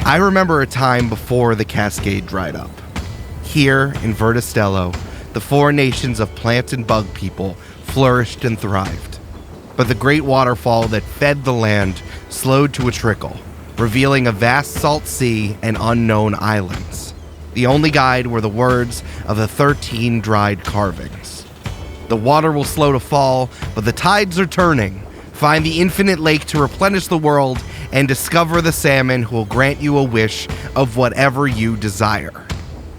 I remember a time before the Cascade dried up. Here in Vertistello, the four nations of plant and bug people flourished and thrived. But the great waterfall that fed the land slowed to a trickle, revealing a vast salt sea and unknown islands. The only guide were the words of the 13 dried carvings. The water will slow to fall, but the tides are turning. Find the infinite lake to replenish the world and discover the salmon who will grant you a wish of whatever you desire.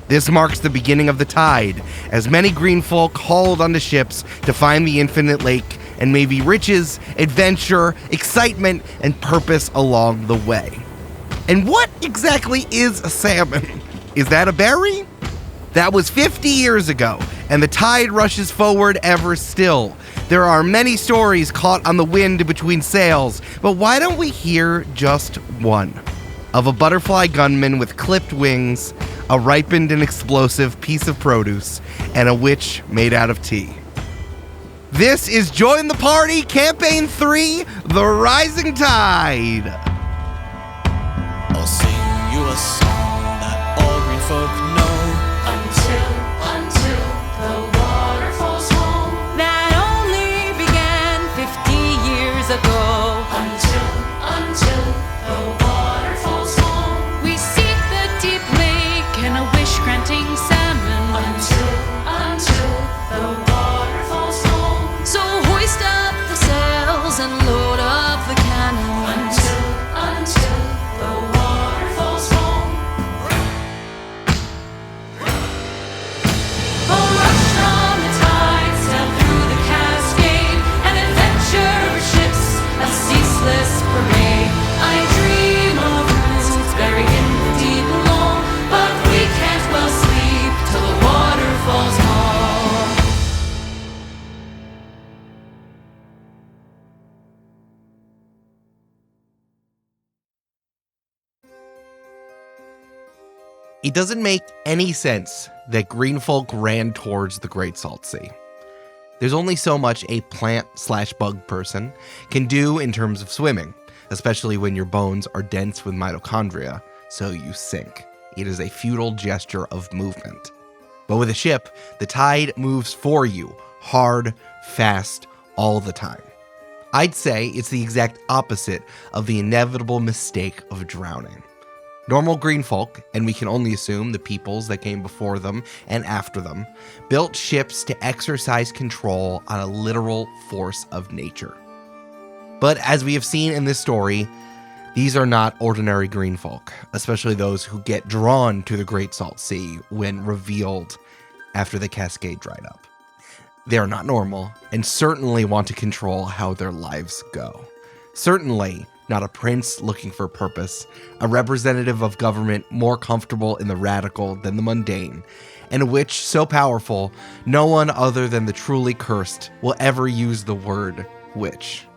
This marks the beginning of the tide, as many green folk hauled onto ships to find the infinite lake and maybe riches, adventure, excitement, and purpose along the way. And what exactly is a salmon? Is that a berry? That was 50 years ago, and the tide rushes forward ever still. There are many stories caught on the wind between sails, but why don't we hear just one? Of a butterfly gunman with clipped wings, a ripened and explosive piece of produce, and a witch made out of tea. This is Join the Party, Camp-Paign 3, The Rising Tide. I'll sing you a song that all green folk know. Until the water falls home. That only began 50 years ago. Until the water falls home. We seek the deep lake and a wish-granting salmon. Until the water falls home. So hoist up the sails and load up the cannons. Until the water falls home. A rush on the tide, sail through the Cascade, an adventure ships, a ceaseless parade. I dream of roots buried in the deep below, but we can't well sleep till the water falls home. It doesn't make any sense that green folk ran towards the Great Salt Sea. There's only so much a plant/bug person can do in terms of swimming, especially when your bones are dense with mitochondria, so you sink. It is a futile gesture of movement. But with a ship, the tide moves for you, hard, fast, all the time. I'd say it's the exact opposite of the inevitable mistake of drowning. Normal green folk, and we can only assume the peoples that came before them and after them, built ships to exercise control on a literal force of nature. But as we have seen in this story, these are not ordinary green folk, especially those who get drawn to the Great Salt Sea when revealed after the Cascade dried up. They are not normal, and certainly want to control how their lives go. Certainly not a prince looking for purpose, a representative of government more comfortable in the radical than the mundane, and a witch so powerful no one other than the truly cursed will ever use the word witch.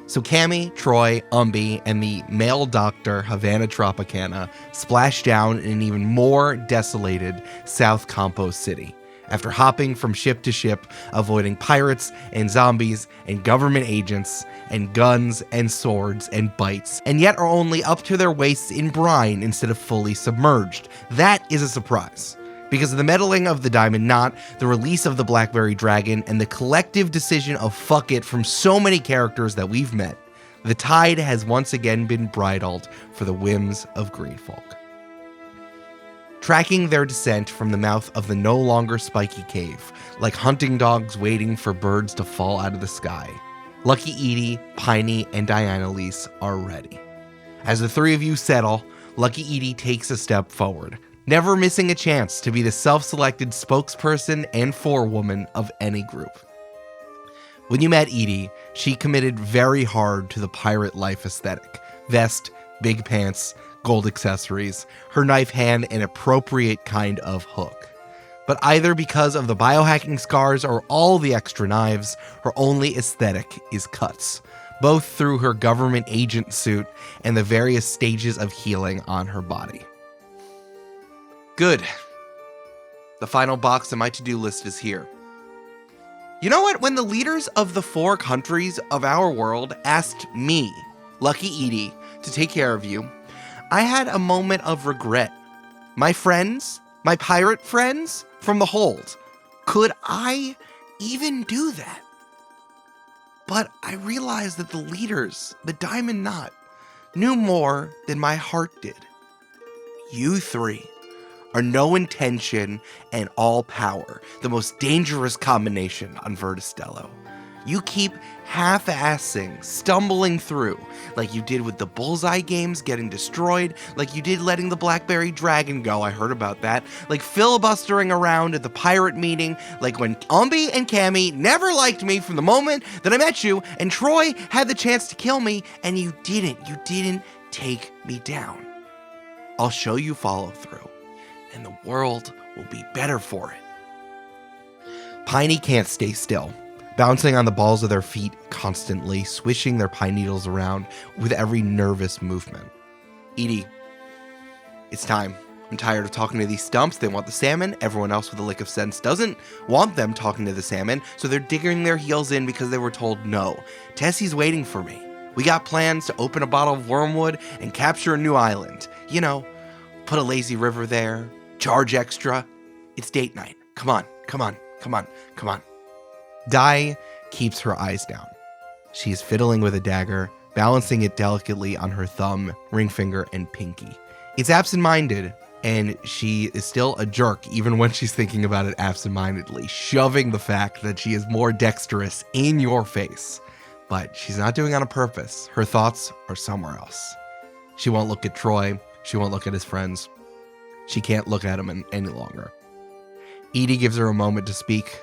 So Cammy, Troy, Umbi, and the male doctor Havana Tropicana splash down in an even more desolated South Campos City, after hopping from ship to ship, avoiding pirates and zombies and government agents and guns and swords and bites, and yet are only up to their waists in brine instead of fully submerged. That is a surprise. Because of the meddling of the Diamond Knot, the release of the Blackberry Dragon, and the collective decision of fuck it from so many characters that we've met, the tide has once again been bridled for the whims of green folk. Tracking their descent from the mouth of the no longer spiky cave, like hunting dogs waiting for birds to fall out of the sky, Lucky Edie, Piney, and Dianalise are ready. As the three of you settle, Lucky Edie takes a step forward, never missing a chance to be the self-selected spokesperson and forewoman of any group. When you met Edie, she committed very hard to the pirate life aesthetic. Vest, big pants, gold accessories, her knife hand an appropriate kind of hook. But either because of the biohacking scars or all the extra knives, her only aesthetic is cuts, both through her government agent suit and the various stages of healing on her body. Good. The final box on my to-do list is here. You know what? When the leaders of the 4 countries of our world asked me, Lucky Edie, to take care of you, I had a moment of regret. My friends, my pirate friends from the hold, could I even do that? But I realized that the leaders, the Diamond Knot, knew more than my heart did. You three are no intention and all power, the most dangerous combination on Vertistello. You keep half-assing, stumbling through, like you did with the Bullseye games getting destroyed, like you did letting the Blackberry Dragon go, I heard about that, like filibustering around at the pirate meeting, like when Umbi and Cammy never liked me from the moment that I met you, and Troy had the chance to kill me, and you didn't take me down. I'll show you follow through, and the world will be better for it. Piney can't stay still, bouncing on the balls of their feet constantly, swishing their pine needles around with every nervous movement. Edie, it's time. I'm tired of talking to these stumps. They want the salmon. Everyone else with a lick of sense doesn't want them talking to the salmon, so they're digging their heels in because they were told no. Tessie's waiting for me. We got plans to open a bottle of wormwood and capture a new island. You know, put a lazy river there, charge extra. It's date night. Come on. Di keeps her eyes down. She's fiddling with a dagger, balancing it delicately on her thumb, ring finger, and pinky. It's absent-minded, and she is still a jerk even when she's thinking about it absent-mindedly, shoving the fact that she is more dexterous in your face. But she's not doing it on purpose. Her thoughts are somewhere else. She won't look at Troy. She won't look at his friends. She can't look at him any longer. Edie gives her a moment to speak,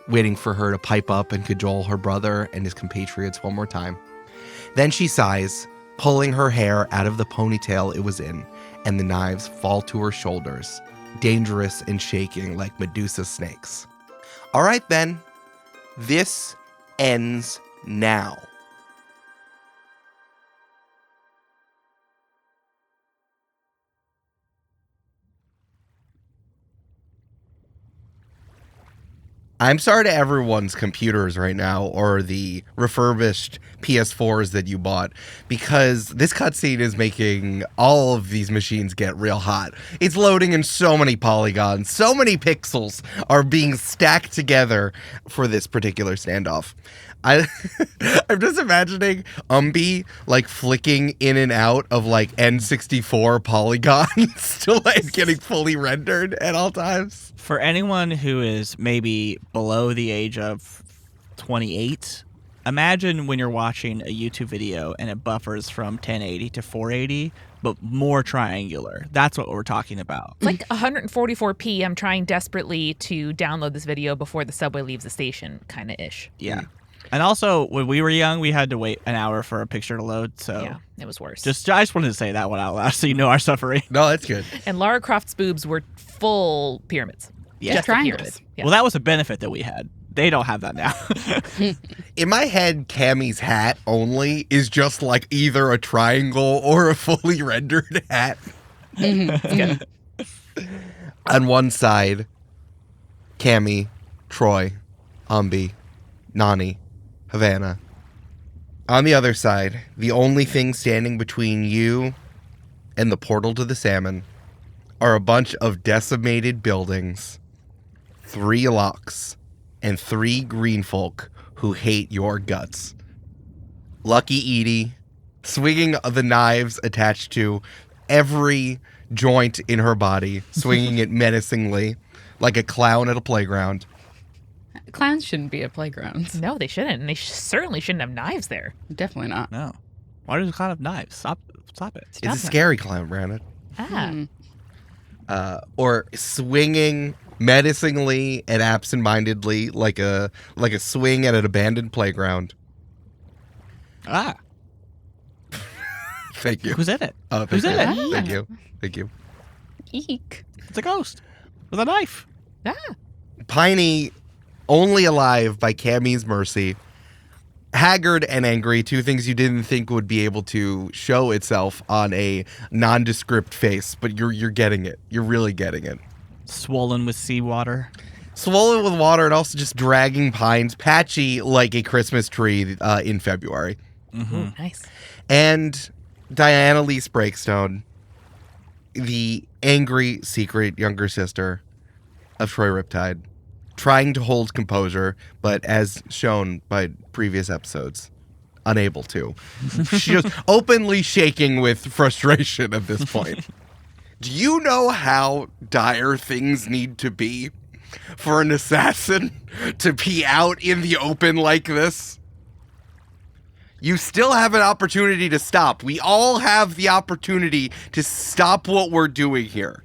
waiting for her to pipe up and cajole her brother and his compatriots one more time. Then she sighs, pulling her hair out of the ponytail it was in, and the knives fall to her shoulders, dangerous and shaking like Medusa snakes. All right then, this ends now. I'm sorry to everyone's computers right now, or the refurbished PS4s that you bought, because this cutscene is making all of these machines get real hot. It's loading in so many polygons, so many pixels are being stacked together for this particular standoff. I'm just imagining Umbi like flicking in and out of like N64 polygons to like getting fully rendered at all times. For anyone who is maybe below the age of 28, imagine when you're watching a YouTube video and it buffers from 1080 to 480, but more triangular. That's what we're talking about. It's like 144p. I'm trying desperately to download this video before the subway leaves the station, kind of ish. Yeah. And also, when we were young, we had to wait an hour for a picture to load. So yeah, it was worse. I just wanted to say that one out loud so you know our suffering. No, that's good. And Lara Croft's boobs were full pyramids. Yeah. Just Triangles. a pyramid. Yeah. Well, that was a benefit that we had. They don't have that now. In my head, Cammy's hat only is just like either a triangle or a fully rendered hat. On one side, Cammy, Troy, Umbi, Nani, Havana. On the other side, the only thing standing between you and the portal to the salmon are a bunch of decimated buildings, 3 locks, and 3 green folk who hate your guts. Lucky Edie, swinging the knives attached to every joint in her body, swinging it menacingly like a clown at a playground. Clowns shouldn't be at playgrounds. No, they shouldn't. And they certainly shouldn't have knives there. Definitely not. No. Why does a clown have knives? Stop it. It's a scary clown, Brandon. Or swinging menacingly and absent-mindedly like a swing at an abandoned playground. Ah. Thank you. Who's in it? Oh, Who's in it? Thank you. Eek. It's a ghost with a knife. Piney, only alive by Cammy's mercy. Haggard and angry, 2 things you didn't think would be able to show itself on a nondescript face, but you're getting it. You're really getting it. Swollen with seawater. Swollen with water and also just dragging pines, patchy like a Christmas tree in February. Mm-hmm. Ooh, nice. And Diana Lee Breakstone, the angry, secret younger sister of Troy Riptide, trying to hold composure, but as shown by previous episodes, unable to. She's just openly shaking with frustration at this point. Do you know how dire things need to be for an assassin to be out in the open like this? You still have an opportunity to stop. We all have the opportunity to stop what we're doing here.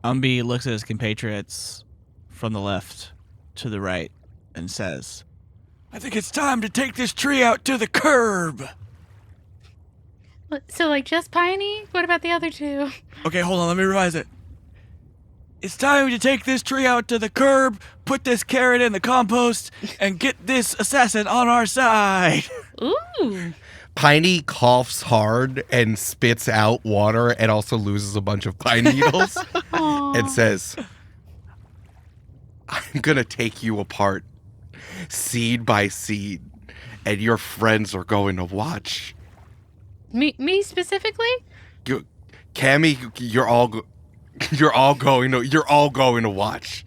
Umbi looks at his compatriots from the left to the right and says, I think it's time to take this tree out to the curb. So, like, just Piney? What about the other two? Okay, hold on, let me revise it. It's time to take this tree out to the curb, put this carrot in the compost, and get this assassin on our side. Ooh. Piney coughs hard and spits out water and also loses a bunch of pine needles and says, I'm going to take you apart seed by seed, and your friends are going to watch. Me specifically? Cammy, you're all going to watch.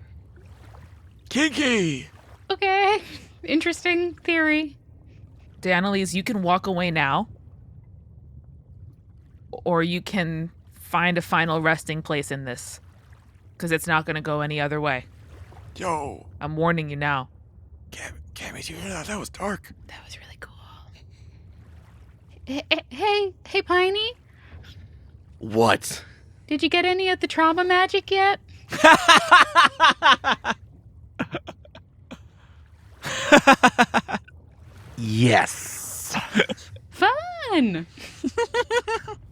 Kinky. Okay. Interesting theory. Annalise, you can walk away now, or you can find a final resting place in this, because it's not going to go any other way. Yo. I'm warning you now. Cammy, did you hear that? That was dark. That was really cool. Hey, Piney. What? Did you get any of the trauma magic yet? Yes. Fun.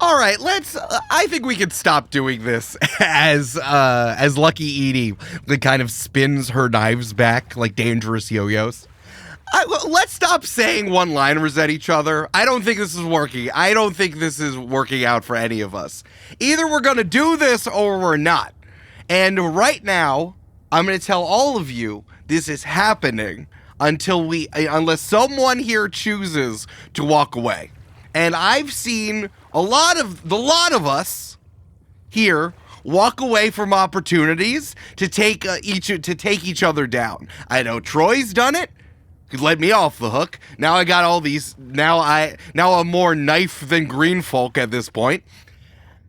All right, let's. I think we can stop doing this as Lucky Edie kind of spins her knives back like dangerous yo-yos. Let's stop saying one-liners at each other. I don't think this is working. I don't think this is working out for any of us. Either we're gonna do this or we're not. And right now, I'm gonna tell all of you this is happening unless someone here chooses to walk away. And I've seen a lot of us here walk away from opportunities to take each other down. I know Troy's done it. He let me off the hook. Now I got all these. Now I'm more knife than green folk at this point.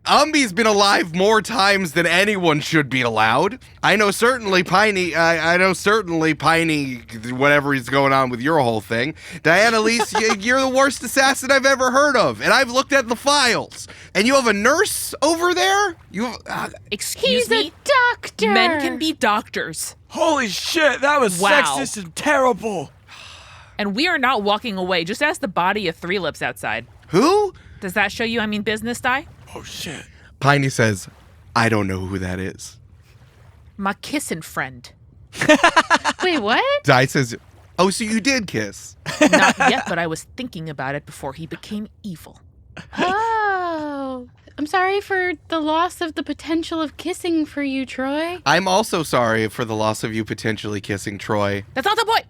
Umbi's been alive more times than anyone should be allowed. I know certainly Piney, whatever is going on with your whole thing. Annalise, you're the worst assassin I've ever heard of, and I've looked at the files. And you have a nurse over there? Excuse He's me? a doctor. Men can be doctors. Holy shit, that was Wow. sexist and terrible. And we are not walking away. Just ask the body of Three Lips outside. Who? Does that show you I mean business, Di? Oh shit. Piney says, I don't know who that is. My kissing friend. Wait, what? Di says, oh, so you did kiss. Not yet, but I was thinking about it before he became evil. Oh. I'm sorry for the loss of the potential of kissing for you, Troy. I'm also sorry for the loss of you potentially kissing Troy. That's not the point.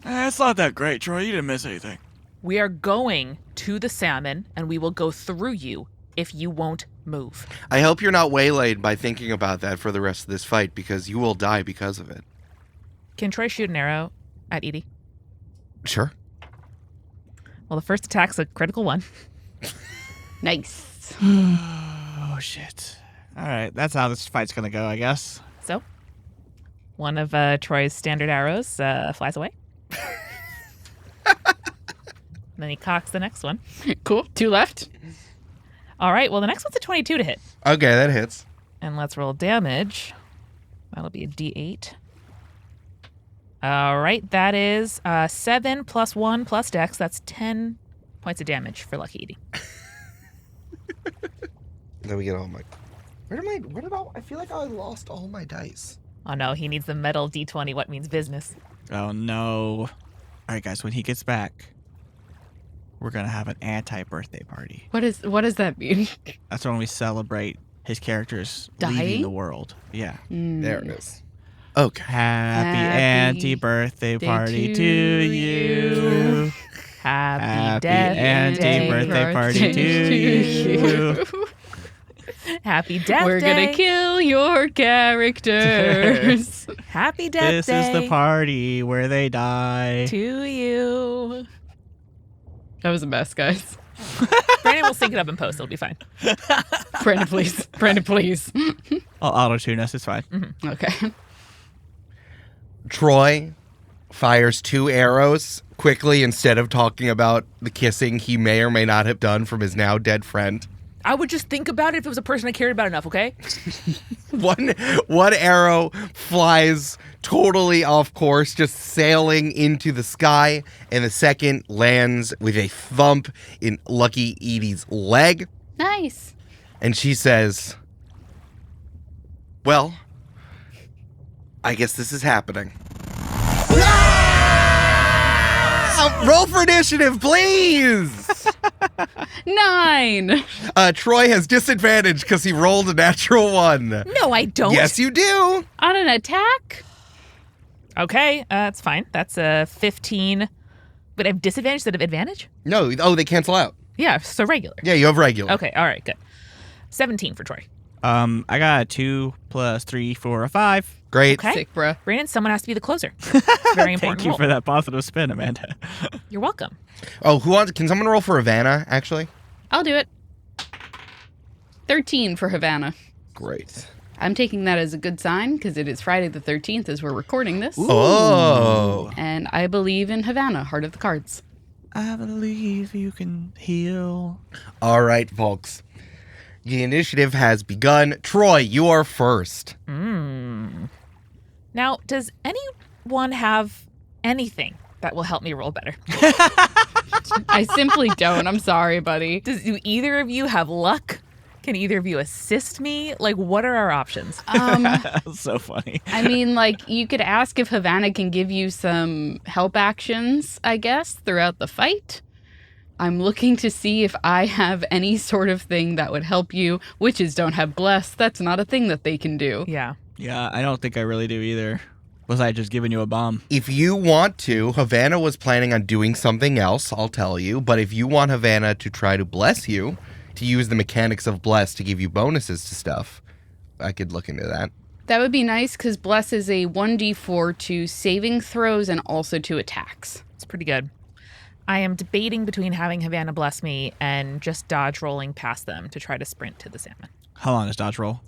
It's not that great, Troy. You didn't miss anything. We are going to the Salmon, and we will go through you if you won't move. I hope you're not waylaid by thinking about that for the rest of this fight, because you will die because of it. Can Troy shoot an arrow at Edie? Sure. Well, the first attack's a critical one. Nice. Oh shit. All right, that's how this fight's gonna go, I guess. So, one of Troy's standard arrows flies away. Then he cocks the next one. Cool. 2 left. All right, well, the next one's a 22 to hit. Okay, that hits. And let's roll damage. That'll be a D8. All right, that is 7 plus 1 plus dex. That's 10 points of damage for Lucky Edie. Then we get all my... I feel like I lost all my dice. Oh no, he needs the metal D20. What means business? Oh no. All right, guys, when he gets back, we're gonna have an anti-birthday party. What does that mean? That's when we celebrate his characters Dying? leaving the world. Yeah. There it is. Okay. Happy Happy anti-birthday party to you. Happy Anti-birthday party to you. Happy Death We're Day. gonna kill your characters. Happy Death This Day. is the party where they die. to you. That was a mess, guys. Brandon will sync it up in post. It'll be fine. Brandon, please. Brandon, please. I'll auto-tune us. It's fine. Okay. Troy fires 2 arrows quickly instead of talking about the kissing he may or may not have done from his now dead friend. I would just think about it if it was a person I cared about enough, okay? One arrow flies totally off course, just sailing into the sky, and the second lands with a thump in Lucky Edie's leg, Nice. and she says, "Well, I guess this is happening." Roll for initiative, please! 9. Troy has disadvantage because he rolled a natural 1. No, I don't. Yes, you do. On an attack? Okay, that's fine. That's a 15. But I have disadvantage instead of advantage? No, they cancel out. Yeah, so regular. Yeah, you have regular. Okay, all right, good. 17 for Troy. I got a 2 + 3, 4, a 5. Great. Okay. Sick, bruh. Brandon, someone has to be the closer. It's very important. Thank you role. for that positive spin, Amanda. You're welcome. Oh, can someone roll for Havana, actually? I'll do it. 13 for Havana. Great. I'm taking that as a good sign because it is Friday the 13th as we're recording this. Oh. And I believe in Havana, Heart of the Cards. I believe you can heal. All right, folks. The initiative has begun. Troy, you are first. Now, does anyone have anything that will help me roll better? I simply don't. I'm sorry, buddy. Do either of you have luck? Can either of you assist me? Like, what are our options? That's so funny. I mean, like, you could ask if Havana can give you some help actions, I guess, throughout the fight. I'm looking to see if I have any sort of thing that would help you. Witches don't have bless. That's not a thing that they can do. Yeah. Yeah, I don't think I really do either. Was I just giving you a bomb? If you want to, Havana was planning on doing something else, I'll tell you. But if you want Havana to try to bless you, to use the mechanics of bless to give you bonuses to stuff, I could look into that. That would be nice because bless is a 1d4 to saving throws and also to attacks. It's pretty good. I am debating between having Havana bless me and just dodge rolling past them to try to sprint to the salmon. How long is dodge roll?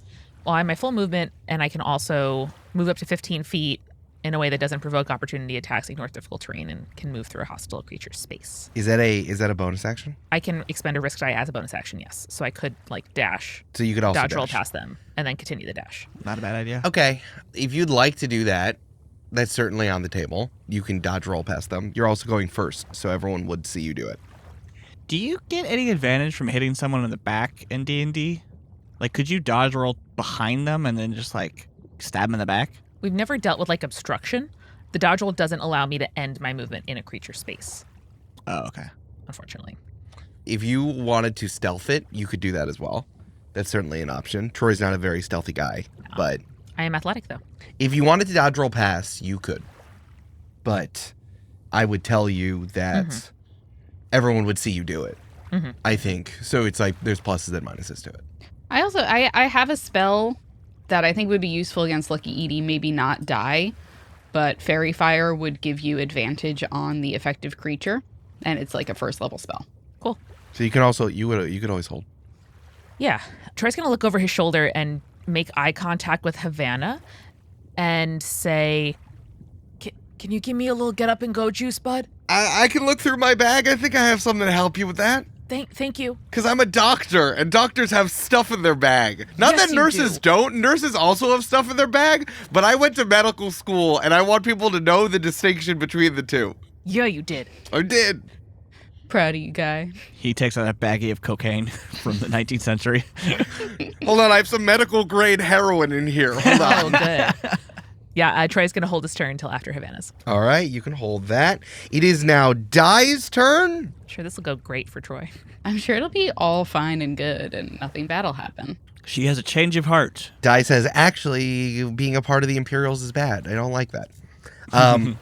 Well, I have my full movement, and I can also move up to 15 feet in a way that doesn't provoke opportunity attacks, ignore difficult terrain, and can move through a hostile creature's space. Is that a bonus action? I can expend a risk die as a bonus action, yes. So I could, like, dash, So you could also dodge roll dash. past them, and then continue the dash. Not a bad idea. Okay. If you'd like to do that, that's certainly on the table. You can dodge roll past them. You're also going first, so everyone would see you do it. Do you get any advantage from hitting someone in the back in D&D? Like, could you dodge roll behind them and then just, like, stab them in the back? We've never dealt with, like, obstruction. The dodge roll doesn't allow me to end my movement in a creature's space, Oh, okay. unfortunately. If you wanted to stealth it, you could do that as well. That's certainly an option. Troy's not a very stealthy guy, but I am athletic, though. if you wanted to dodge roll pass, you could. But I would tell you that everyone would see you do it, I think. So it's like there's pluses and minuses to it. I also, I have a spell that I think would be useful against Lucky Edie, maybe not die, but Fairy Fire would give you advantage on the effective creature, and it's like a first level spell. Cool. So you can also, you could always hold. Yeah. Troy's going to look over his shoulder and make eye contact with Havana and say, can you give me a little get up and go juice, bud? I can look through my bag. I think I have something to help you with that. Thank you. Because I'm a doctor, and doctors have stuff in their bag. Not Yes, that you nurses do. don't. Nurses also have stuff in their bag, but I went to medical school, and I want people to know the distinction between the two. Yeah, you did. I did. Proud of you, guy. He takes out a baggie of cocaine from the 19th century. Hold on, I have some medical grade heroin in here. Hold Oh, on. good. Yeah, Troy's going to hold his turn until after Havana's. All right, you can hold that. It is now Dai's turn. Sure, this will go great for Troy. I'm sure it'll be all fine and good and nothing bad will happen. She has a change of heart. Dai says, actually, being a part of the Imperials is bad. I don't like that.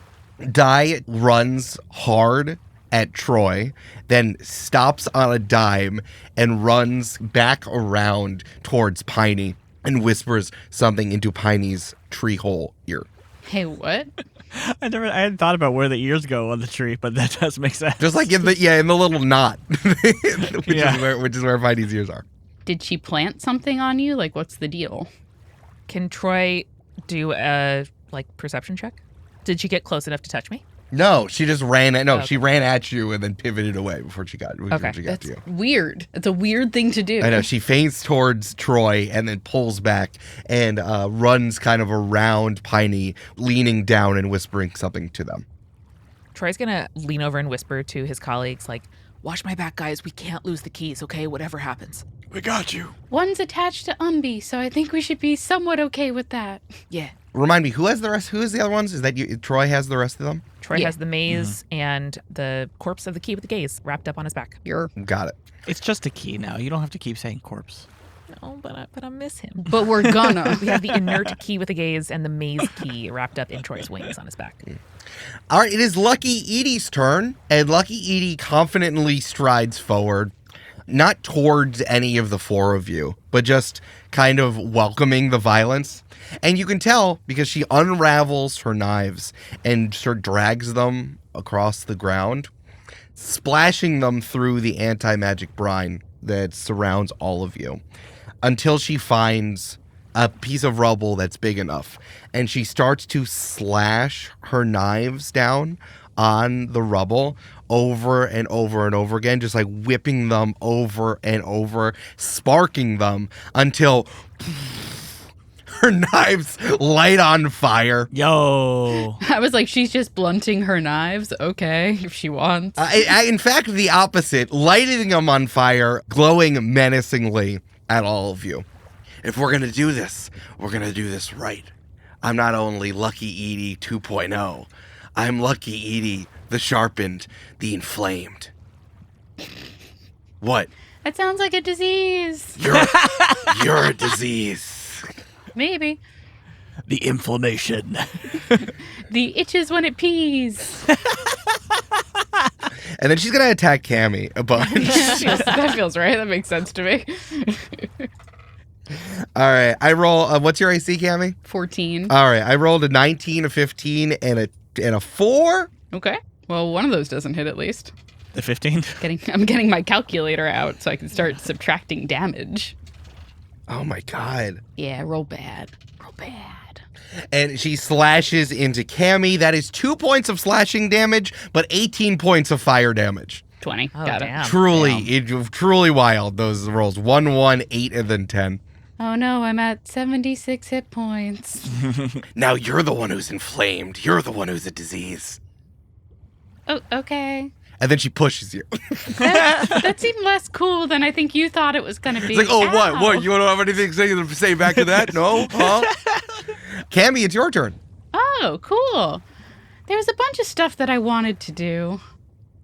Dai runs hard at Troy, then stops on a dime and runs back around towards Piney and whispers something into Piney's tree hole ear. Hey, what? I hadn't thought about where the ears go on the tree, but that does make sense. Just like in the little knot, which is where Piney's ears are. Did she plant something on you? Like, what's the deal? Can Troy do a perception check? Did she get close enough to touch me? No, she just ran. Okay. She ran at you and then pivoted away before she got to That's you. weird. It's a weird thing to do. I know. She feints towards Troy and then pulls back and runs kind of around Piney, leaning down and whispering something to them. Troy's gonna lean over and whisper to his colleagues, like, "Watch my back, guys. We can't lose the keys, okay? Whatever happens." We got you. One's attached to Umbi, so I think we should be somewhat okay with that. Yeah. Remind me, who has the rest? Who is the other ones? Is that you? Troy has the rest of them? Troy Yeah. has the maze and the corpse of the key with the gaze wrapped up on his back. Got it. It's just a key now. You don't have to keep saying corpse. No, but I miss him. But we're gonna. We have the inert key with the gaze and the maze key wrapped up in Troy's wings on his back. All right, it is Lucky Edie's turn, and Lucky Edie confidently strides forward, not towards any of the four of you, but just kind of welcoming the violence. And you can tell because she unravels her knives and sort of drags them across the ground, splashing them through the anti-magic brine that surrounds all of you until she finds a piece of rubble that's big enough. And she starts to slash her knives down on the rubble over and over and over again, just like whipping them over and over, sparking them until her knives light on fire. Yo. I was like, she's just blunting her knives. Okay, if she wants. In fact, the opposite, lighting them on fire, glowing menacingly at all of you. If we're going to do this, we're going to do this right. I'm not only Lucky Edie 2.0, I'm Lucky Edie, the sharpened, the inflamed. What? That sounds like a disease. You're a disease. Maybe. The inflammation. The itches when it pees. And then she's going to attack Cammy a bunch. That feels right. That makes sense to me. All right, I roll. What's your AC, Cammy? 14. All right, I rolled a 19, a 15, and a 4. Okay. Well, one of those doesn't hit at least. The 15? I'm getting my calculator out so I can start subtracting damage. Oh my god. Yeah, roll bad. Roll bad. And she slashes into Cammy. That is 2 points of slashing damage, but 18 points of fire damage. 20. Oh, Got damn. Truly wild, those rolls. 1, 1, 8, and then 10. it. Oh no, I'm at 76 hit points. Now you're the one who's inflamed. You're the one who's a disease. Oh, okay. And then she pushes you. That seemed less cool than I think you thought it was going to be. It's like, oh, Ow. what? You don't have anything to say back to that? No? Huh? Cammy, it's your turn. Oh, cool. There was a bunch of stuff that I wanted to do,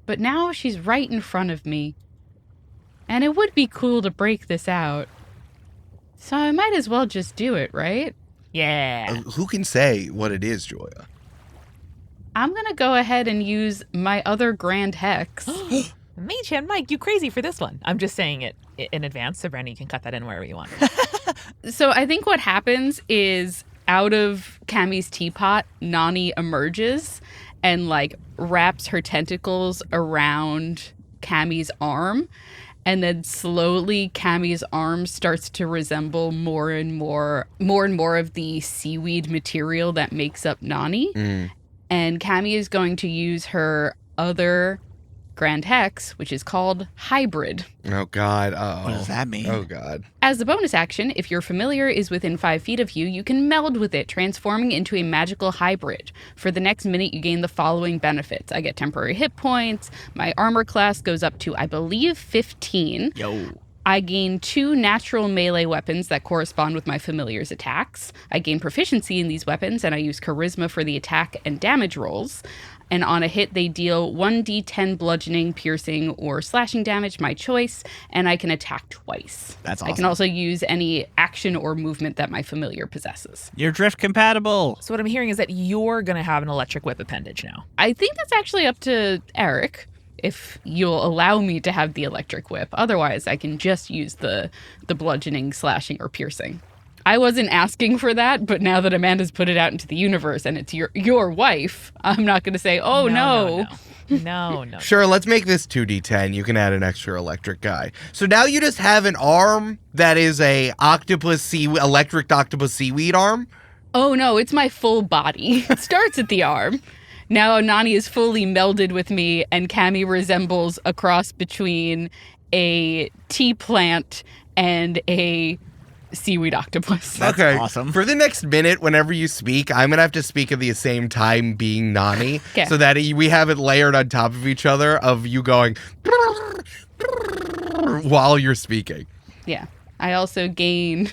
but now she's right in front of me. And it would be cool to break this out. So I might as well just do it, right? Yeah. Who can say what it is, Julia? I'm going to go ahead and use my other Grand Hex. Mage Hand Mike, you crazy for this one. I'm just saying it in advance so Brandy can cut that in wherever you want. So I think what happens is out of Cammy's teapot, Nani emerges and wraps her tentacles around Cammy's arm. And then slowly Cammy's arm starts to resemble more and more of the seaweed material that makes up Nani. And Cammy is going to use her other Grand Hex, which is called Hybrid. Oh, God. Oh. What does that mean? Oh, God. As a bonus action, if your familiar is within 5 feet of you, you can meld with it, transforming into a magical hybrid. For the next minute, you gain the following benefits. I get temporary hit points. My armor class goes up to, I believe, 15. Yo. I gain 2 natural melee weapons that correspond with my familiar's attacks. I gain proficiency in these weapons, and I use charisma for the attack and damage rolls. And on a hit, they deal 1d10 bludgeoning, piercing, or slashing damage, my choice, and I can attack twice. That's I can awesome. also use any action or movement that my familiar possesses. You're drift compatible. So what I'm hearing is that you're going to have an electric whip appendage now. I think that's actually up to Eric. if you'll allow me to have the electric whip. Otherwise, I can just use the bludgeoning, slashing, or piercing. I wasn't asking for that, but now that Amanda's put it out into the universe and it's your wife, I'm not going to say, oh, no. No. Sure, let's make this 2d10. You can add an extra electric guy. So now you just have an arm that is a electric octopus seaweed arm? Oh, no, it's my full body. It starts at the arm. Now Nani is fully melded with me, and Cammy resembles a cross between a tea plant and a seaweed octopus. That's awesome. For the next minute, whenever you speak, I'm going to have to speak at the same time being Nani, so that we have it layered on top of each other of you going while you're speaking. Yeah. I also I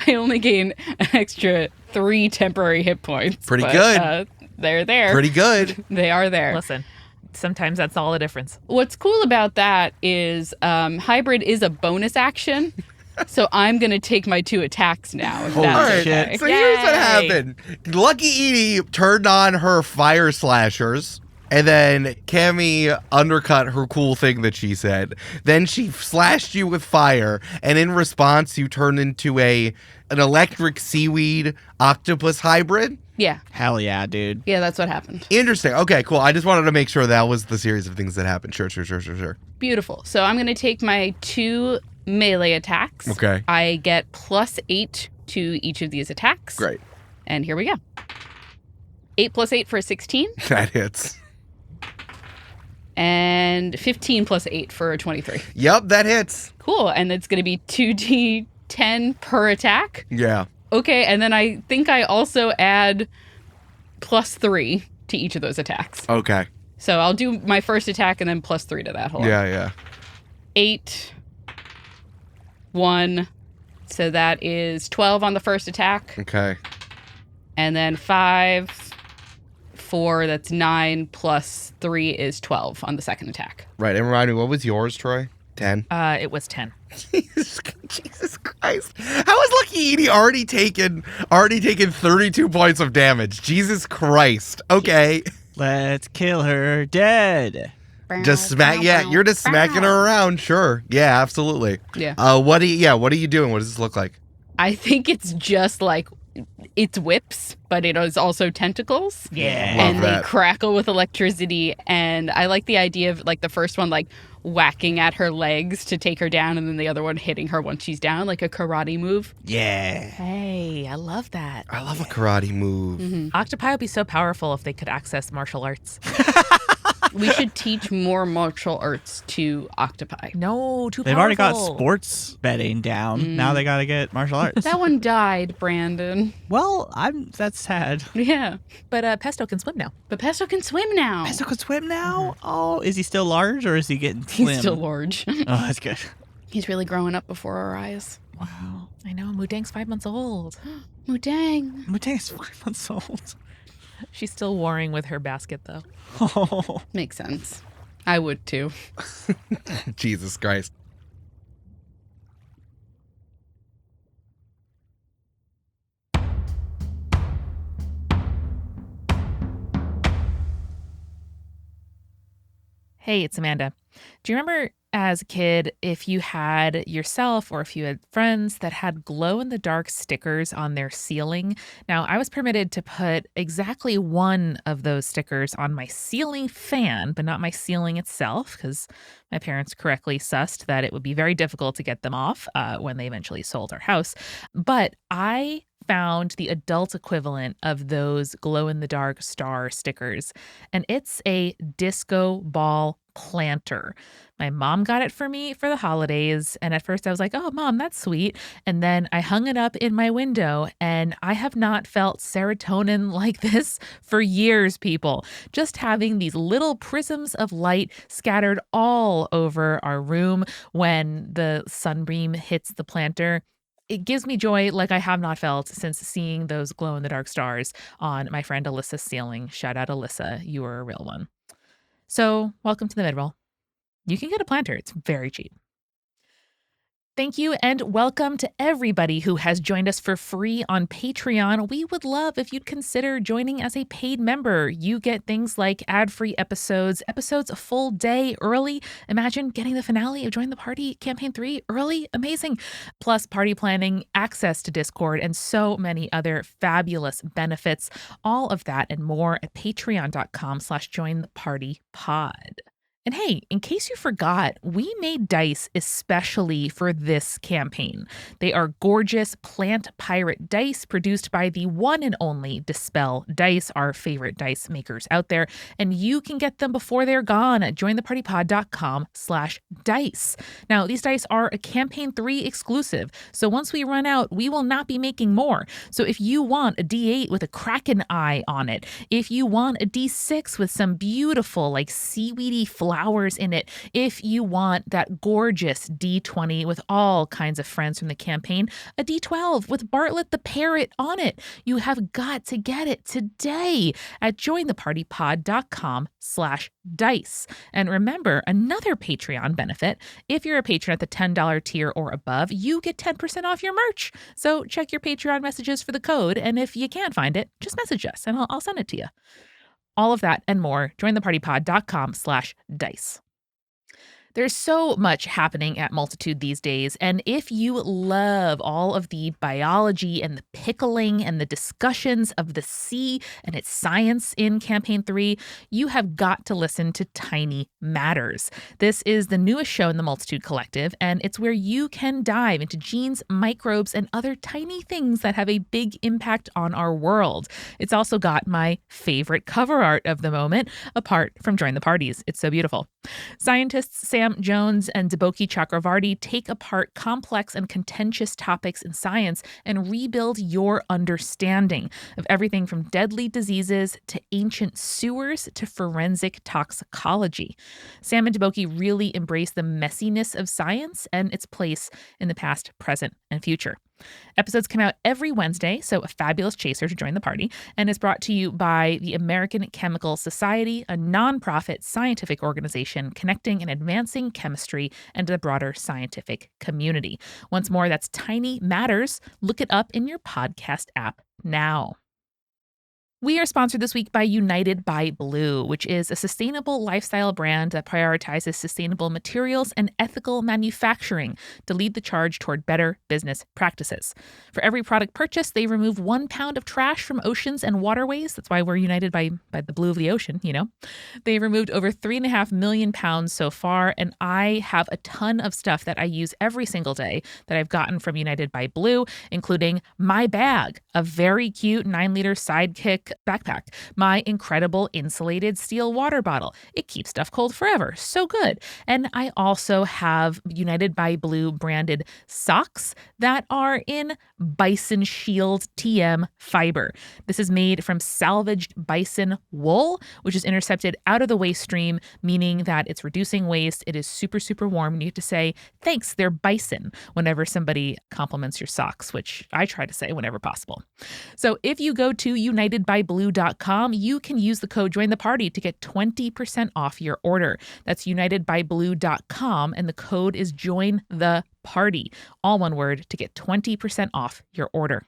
only gain an extra 3 temporary hit points. Pretty good. They're there. Pretty good. They are there. Listen, sometimes that's all the difference. What's cool about that is hybrid is a bonus action. So I'm going to take my 2 attacks now. If All that's right. okay. So here's what Yay. happened. Lucky Edie turned on her fire slashers. And then Cammy undercut her cool thing that she said. Then she slashed you with fire, and in response, you turned into an electric seaweed octopus hybrid. Yeah. Hell yeah, dude. Yeah, that's what happened. Interesting. Okay, cool. I just wanted to make sure that was the series of things that happened. Sure. Beautiful. So I'm going to take my 2 melee attacks. Okay. I get +8 to each of these attacks. Great. And here we go. 8 + 8 for a 16. That hits. And 15 + 8 for a 23. Yep, that hits. Cool. And it's going to be 2d10 per attack. Yeah. Okay. And then I think I also add +3 to each of those attacks. Okay. So I'll do my first attack and then +3 to that. Hold on. Yeah. 8, 1. So that is 12 on the first attack. Okay. And then 5, 4, that's 9, +3 is 12 on the second attack. Right. And remind me, what was yours, Troy? 10? It was 10. Jesus Christ. How has Lucky Edie already taken 32 points of damage? Jesus Christ. Okay. Let's kill her dead. Just you're just smacking her around. Sure. Yeah, absolutely. Yeah. What are you doing? What does this look like? I think it's just like, it's whips, but it is also tentacles. Yeah. And Love that. they crackle with electricity. And I like the idea of like the first one, like whacking at her legs to take her down, and then the other one hitting her once she's down, like a karate move. Yeah. Hey, I love that. I love a karate move. Octopi would be so powerful if they could access martial arts. We should teach more martial arts to octopi. No, too They've powerful. already got sports betting down. Now they got to get martial arts. That one died, Brandon. Well, that's sad. Yeah. But Pesto can swim now. But Pesto can swim now. Pesto can swim now? Oh, is he still large or is he getting slim? He's still large. Oh, that's good. He's really growing up before our eyes. Wow. I know, Mudang's 5 months old. Mudang. Mutang's 5 months old. She's still warring with her basket, though. Oh. Makes sense. I would too. Jesus Christ. Hey, it's Amanda. Do you remember as a kid if you had yourself or if you had friends that had glow-in-the-dark stickers on their ceiling? Now, I was permitted to put exactly one of those stickers on my ceiling fan, but not my ceiling itself, because my parents correctly sussed that it would be very difficult to get them off when they eventually sold our house. But I found the adult equivalent of those glow-in-the-dark star stickers, and it's a disco ball planter. My mom got it for me for the holidays, and at first I was like, oh, Mom, that's sweet. And then I hung it up in my window, and I have not felt serotonin like this for years, people. Just having these little prisms of light scattered all over our room when the sunbeam hits the planter. It gives me joy like I have not felt since seeing those glow-in-the-dark stars on my friend Alyssa's ceiling. Shout out, Alyssa. You are a real one. So welcome to the midroll. You can get a planter. It's very cheap. Thank you and welcome to everybody who has joined us for free on Patreon. We would love if you'd consider joining as a paid member. You get things like ad-free episodes a full day early. Imagine getting the finale of Join the Party Campaign 3 early. Amazing. Plus party planning, access to Discord, and so many other fabulous benefits. All of that and more at patreon.com/jointhepartypod. And hey, in case you forgot, we made dice especially for this campaign. They are gorgeous plant pirate dice produced by the one and only Dispel Dice, our favorite dice makers out there. And you can get them before they're gone at jointhepartypod.com/dice. Now, these dice are a Campaign 3 exclusive. So once we run out, we will not be making more. So if you want a D8 with a kraken eye on it, if you want a D6 with some beautiful, like seaweedy flowers in it, if you want that gorgeous D20 with all kinds of friends from the campaign, a D12 with Bartlett the parrot on it, you have got to get it today at jointhepartypod.com/dice. And remember, another Patreon benefit, if you're a patron at the $10 tier or above, you get 10% off your merch. So check your Patreon messages for the code, and if you can't find it, just message us and I'll send it to you. All of that and more, jointhepartypod.com/dice. There's so much happening at Multitude these days, and if you love all of the biology and the pickling and the discussions of the sea and its science in Campaign 3, you have got to listen to Tiny Matters. This is the newest show in the Multitude Collective, and it's where you can dive into genes, microbes, and other tiny things that have a big impact on our world. It's also got my favorite cover art of the moment, apart from Join the Parties. It's so beautiful. Scientists Sam Jones and Deboki Chakravarty take apart complex and contentious topics in science and rebuild your understanding of everything from deadly diseases to ancient sewers to forensic toxicology. Sam and Deboki really embrace the messiness of science and its place in the past, present, and future. Episodes come out every Wednesday, so a fabulous chaser to join the party, and is brought to you by the American Chemical Society, a nonprofit scientific organization connecting and advancing chemistry and the broader scientific community. Once more, that's Tiny Matters. Look it up in your podcast app now. We are sponsored this week by United by Blue, which is a sustainable lifestyle brand that prioritizes sustainable materials and ethical manufacturing to lead the charge toward better business practices. For every product purchased, they remove 1 pound of trash from oceans and waterways. That's why we're united by the blue of the ocean, you know. They've removed over 3.5 million pounds so far, and I have a ton of stuff that I use every single day that I've gotten from United by Blue, including my bag, a very cute 9-liter Sidekick backpack, my incredible insulated steel water bottle. It keeps stuff cold forever. So good. And I also have United by Blue branded socks that are in Bison Shield TM fiber. This is made from salvaged bison wool, which is intercepted out of the waste stream, meaning that it's reducing waste. It is super, super warm. And you have to say, thanks, they're bison, whenever somebody compliments your socks, which I try to say whenever possible. So if you go to unitedbyblue.com, you can use the code Join the Party to get 20% off your order. That's unitedbyblue.com, and the code is Join the Party, all one word, to get 20% off your order.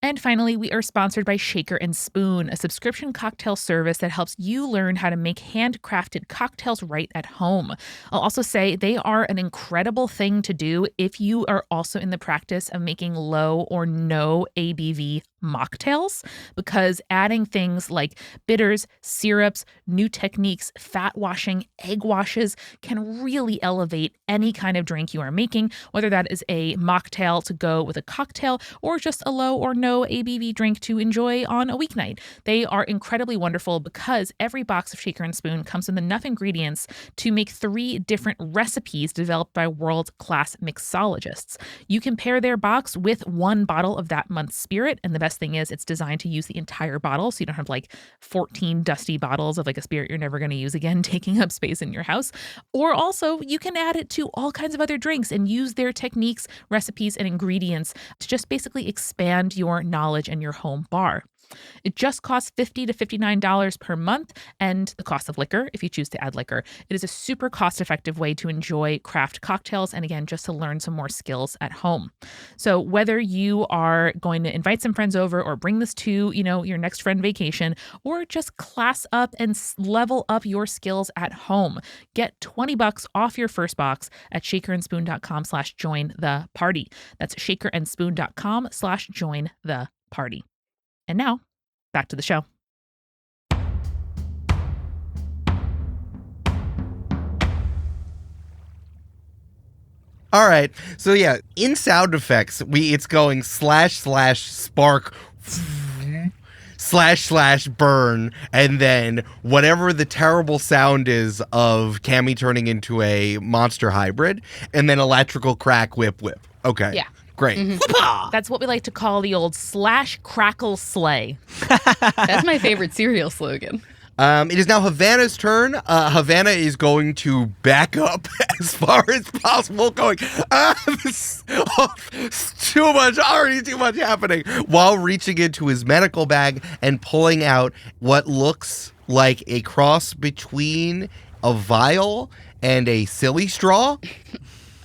And finally, we are sponsored by Shaker and Spoon, a subscription cocktail service that helps you learn how to make handcrafted cocktails right at home. I'll also say they are an incredible thing to do if you are also in the practice of making low or no ABV mocktails, because adding things like bitters, syrups, new techniques, fat washing, egg washes can really elevate any kind of drink you are making, whether that is a mocktail to go with a cocktail or just a low or no ABV drink to enjoy on a weeknight. They are incredibly wonderful because every box of Shaker and Spoon comes with enough ingredients to make 3 different recipes developed by world-class mixologists. You can pair their box with 1 bottle of that month's spirit, and the best thing is it's designed to use the entire bottle, so you don't have like 14 dusty bottles of like a spirit you're never going to use again taking up space in your house. Or also you can add it to all kinds of other drinks and use their techniques, recipes, and ingredients to just basically expand your knowledge and your home bar. It just costs $50 to $59 per month, and the cost of liquor if you choose to add liquor. It is a super cost-effective way to enjoy craft cocktails and, again, just to learn some more skills at home. So whether you are going to invite some friends over or bring this to, your next friend vacation, or just class up and level up your skills at home, get $20 off your first box at shakerandspoon.com/join the party. That's shakerandspoon.com/join the party. And now, back to the show. All right. So yeah, in sound effects, it's going / spark / burn, and then whatever the terrible sound is of Cammy turning into a monster hybrid, and then electrical crack whip. Okay. Yeah. Great. Mm-hmm. That's what we like to call the old /crackle slay. That's my favorite cereal slogan. It is now Havana's turn. Havana is going to back up as far as possible, going, it's too much, already too much happening, while reaching into his medical bag and pulling out what looks like a cross between a vial and a silly straw.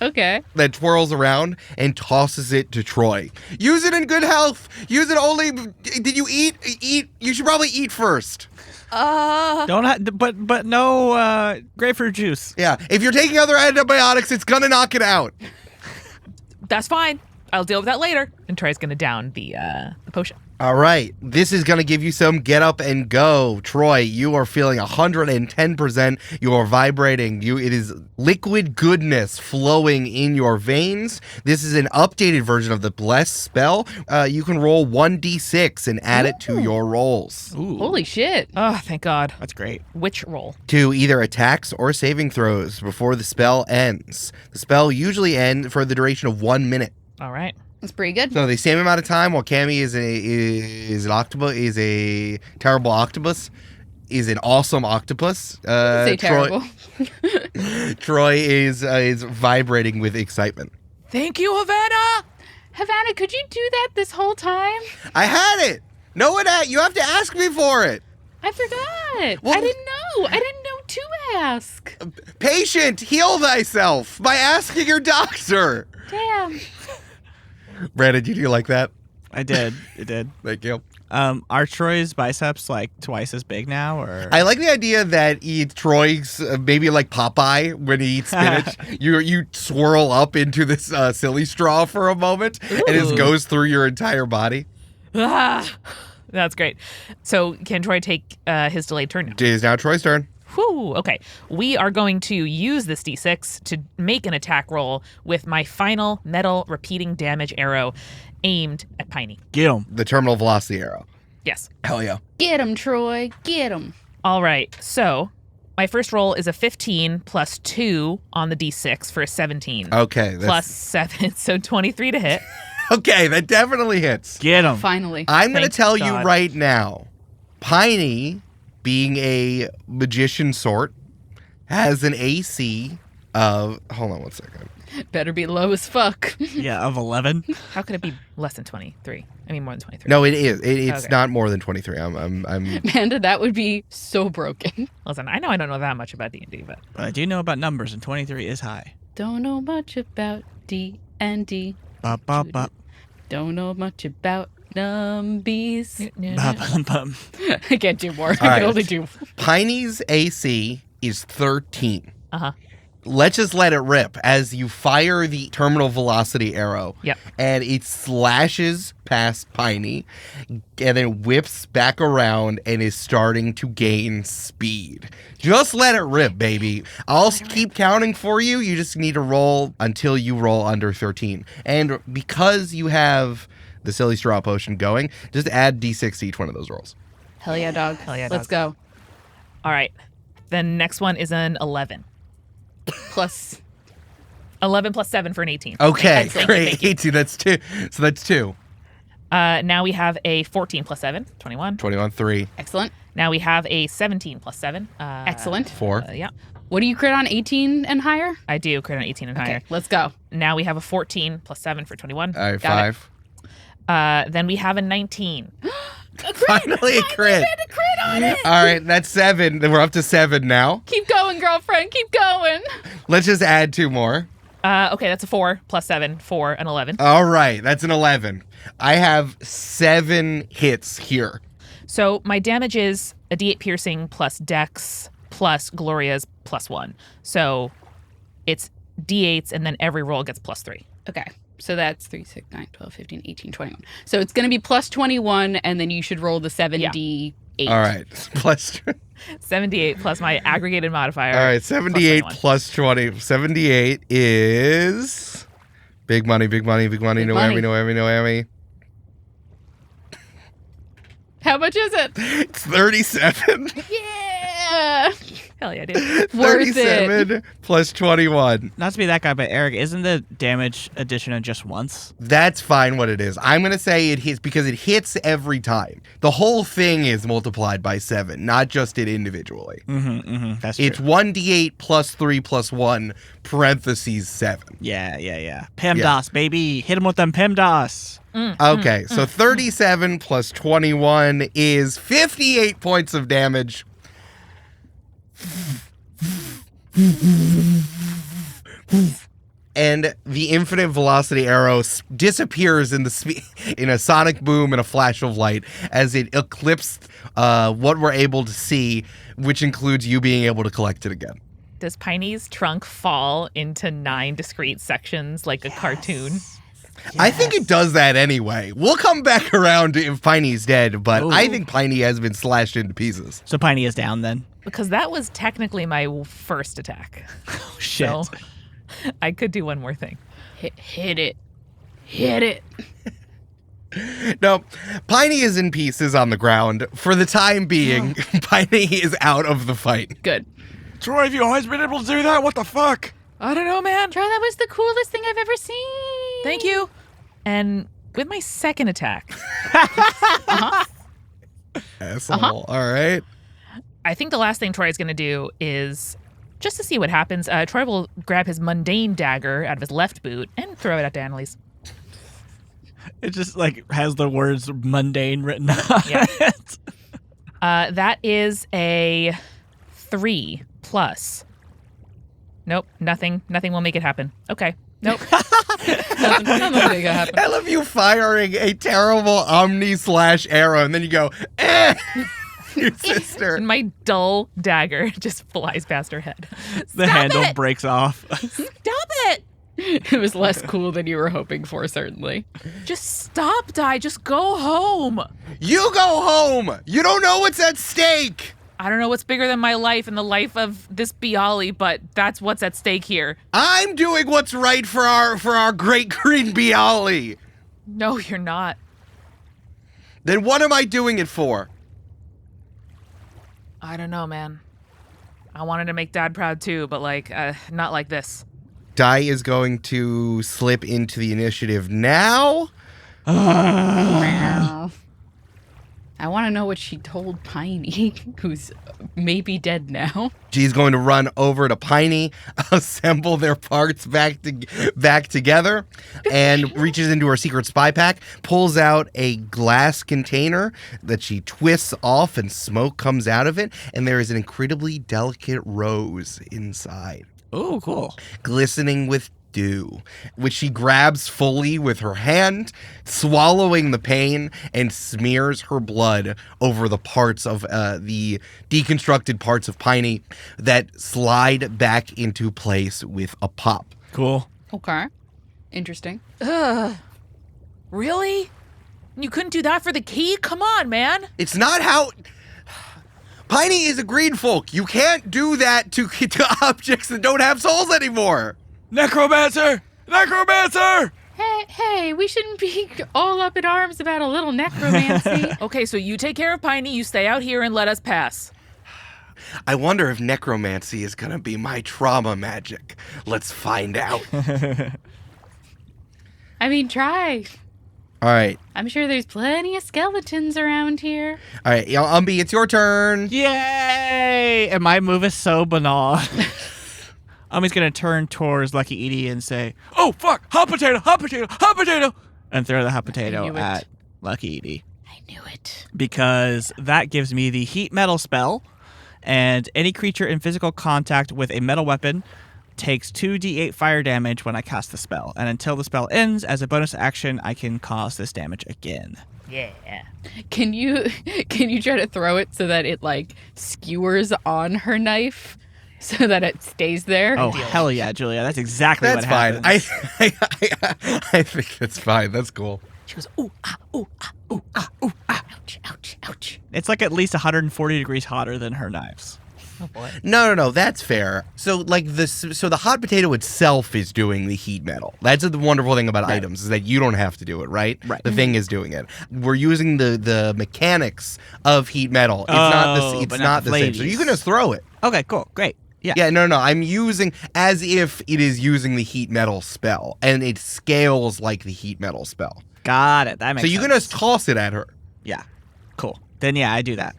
Okay. That twirls around and tosses it to Troy. Use it in good health. Use it only. Did you eat? Eat. You should probably eat first. But no grapefruit juice. Yeah. If you're taking other antibiotics, it's gonna knock it out. That's fine. I'll deal with that later. And Troy's going to down the potion. All right. This is going to give you some get up and go. Troy, you are feeling 110%. You are vibrating. It is liquid goodness flowing in your veins. This is an updated version of the Bless spell. You can roll 1d6 and add it to your rolls. Ooh. Holy shit. Oh, thank God. That's great. Which roll? To either attacks or saving throws before the spell ends. The spell usually ends for the duration of 1 minute. All right. That's pretty good. So the same amount of time while Cammy is an octopus, is a terrible octopus, is an awesome octopus. Say terrible. Troy is vibrating with excitement. Thank you, Havana. Havana, could you do that this whole time? I had it. No one you have to ask me for it. I forgot. Well- I didn't know. I didn't know to ask. Patient, heal thyself by asking your doctor. Damn. Brandon, did you like that? I did. It did. Thank you. Are Troy's biceps like twice as big now, or? I like the idea that Troy's maybe like Popeye when he eats spinach. you swirl up into this silly straw for a moment, and it goes through your entire body. That's great. So can Troy take his delayed turn now? It is now Troy's turn. Whew, okay. We are going to use this D6 to make an attack roll with my final metal repeating damage arrow aimed at Piney. Get him. The terminal velocity arrow. Yes. Hell yeah. Get him, Troy. Get him. All right. So my first roll is a 15 plus 2 on the D6 for a 17. Okay. Plus 7, so 23 to hit. Okay, that definitely hits. Get him. Finally. I'm going to Thank tell you God. right now, Piney, being a magician sort, has an AC of... Hold on one second. Better be low as fuck. Yeah, of 11. How could it be less than 23? I mean, more than 23. No, it is. It's Okay. not more than 23. I'm Amanda, that would be so broken. Listen, I know I don't know that much about D&D, but But I do know about numbers, and 23 is high. Don't know much about D&D. Bop, bop, bop. Don't know much about numbies. Bop, bop, bop. I can't do more. I right. can only do. Piney's AC is 13. Uh-huh. Let's just let it rip as you fire the terminal velocity arrow. Yep. And it slashes past Piney and then whips back around and is starting to gain speed. Just let it rip, baby. I'll keep counting for you. You just need to roll until you roll under 13. And because you have the silly straw potion going, just add D6 to each one of those rolls. Hell yeah, dog. Hell yeah, Let's dog. go. All right. The next one is an 11. Plus 11 plus 7 for an 18. Okay, Excellent. great. Thank you. 18, that's 2. So that's 2. Now we have a 14 plus 7, 21. 21, 3. excellent. Now we have a 17 plus 7. Excellent. 4. Yeah, What do you crit on 18 and higher? I do crit on 18 and higher. Okay, let's go. Now we have a 14 plus 7 for 21. All right, Got it. 5. Then we have a 19. Finally a crit. A crit on it. All right, that's 7. Then we're up to 7 now. Keep going, girlfriend. Keep going. Let's just add 2 more. Okay, that's a 4 plus 7, 4 and 11. All right, that's an 11. I have 7 hits here. So my damage is a d8 piercing plus dex plus Gloria's plus 1. So it's d8s and then every roll gets plus 3. Okay. So that's 3, 6, 9, 12, 15, 18, 21. So it's going to be plus 21, and then you should roll the 7d8. All right, plus. 78 plus my aggregated modifier. All right, 78 plus 20. 78 is big money, big money, big money. Big No money. whammy, no whammy, no whammy. How much is it? It's 37. Yeah. Hell yeah, dude. Worth it. 37 plus 21. Not to be that guy, but Eric, isn't the damage addition just once? That's fine what it is. I'm going to say it hits because it hits every time. The whole thing is multiplied by 7, not just it individually. That's It's true. 1d8 plus 3 plus 1, parentheses 7. Yeah. PEMDAS, baby. Hit him with them PEMDAS. Okay, so 37 plus 21 is 58 points of damage. And the infinite velocity arrow disappears in in a sonic boom and a flash of light as it eclipsed what we're able to see, which includes you being able to collect it again. Does Piney's trunk fall into 9 discrete sections like a cartoon? I think it does that anyway. We'll come back around if Piney's dead, but I think Piney has been slashed into pieces. So Piney is down then. Because that was technically my first attack. Oh, shit. So I could do one more thing. Hit it. Hit it. No, Piney is in pieces on the ground. For the time being, Piney is out of the fight. Good. Troy, have you always been able to do that? What the fuck? I don't know, man. Troy, that was the coolest thing I've ever seen. Thank you. And with my second attack, Asshole. All right. I think the last thing Troy is going to do is just to see what happens. Troy will grab his mundane dagger out of his left boot and throw it at Annalise. It just like has the words mundane written on Yeah. it. That is a 3 plus. Nope, nothing. Nothing will make it happen. Okay. Nope. Nothing gonna happen. I love you firing a terrible Omni/arrow, and then you go, your sister. And my dull dagger just flies past her head. The Stop handle it! breaks off. Stop it! It was less cool than you were hoping for, certainly. Just stop, Di. Just go home. You go home. You don't know what's at stake. I don't know what's bigger than my life and the life of this Bialy, but that's what's at stake here. I'm doing what's right for our great green Bialy. No, you're not. Then what am I doing it for? I don't know, man. I wanted to make Dad proud too, but not like this. Di is going to slip into the initiative now. I want to know what she told Piney, who's maybe dead now. She's going to run over to Piney, assemble their parts back together, and reaches into her secret spy pack, pulls out a glass container that she twists off, and smoke comes out of it, and there is an incredibly delicate rose inside, Oh, cool. glistening with dew, which she grabs fully with her hand, swallowing the pain, and smears her blood over the parts of the deconstructed parts of Piney that slide back into place with a pop. Cool. Okay. Interesting. Ugh. Really? You couldn't do that for the key? Come on, man. It's not how... Piney is a green folk. You can't do that to objects that don't have souls anymore. Necromancer! Necromancer! Hey, we shouldn't be all up in arms about a little necromancy. Okay, so you take care of Piney, you stay out here and let us pass. I wonder if necromancy is going to be my trauma magic. Let's find out. I mean, try. All right. I'm sure there's plenty of skeletons around here. All right. Umbi, it's your turn. Yay! And my move is so banal. I'm just going to turn towards Lucky Edie and say, oh, fuck, hot potato, hot potato, hot potato, and throw the hot potato knew it. at Lucky Edie. I I knew it. because that gives me the heat metal spell, and any creature in physical contact with a metal weapon takes 2d8 fire damage when I cast the spell, and until the spell ends, as a bonus action, I can cause this damage again. Yeah. Can you try to throw it so that it like skewers on her knife so that it stays there? Oh, hell yeah, Julia. That's exactly That's what fine. happens. I think that's fine. That's cool. She goes, ooh, ah, ooh, ah, ooh, ah, ooh, ah. Ouch, ouch, ouch. It's like at least 140 degrees hotter than her knives. Oh, boy. No, that's fair. So the hot potato itself is doing the heat metal. That's the wonderful thing about items is that you don't have to do it, right? Right. The thing is doing it. We're using the mechanics of heat metal. It's but not not the same. So you can just throw it. Okay, cool. Great. Yeah. Yeah, no. I'm using as if it is using the heat metal spell, and it scales like the heat metal spell. Got it. That makes So sense. you can just toss it at her. Yeah. Cool. Then, yeah, I do that.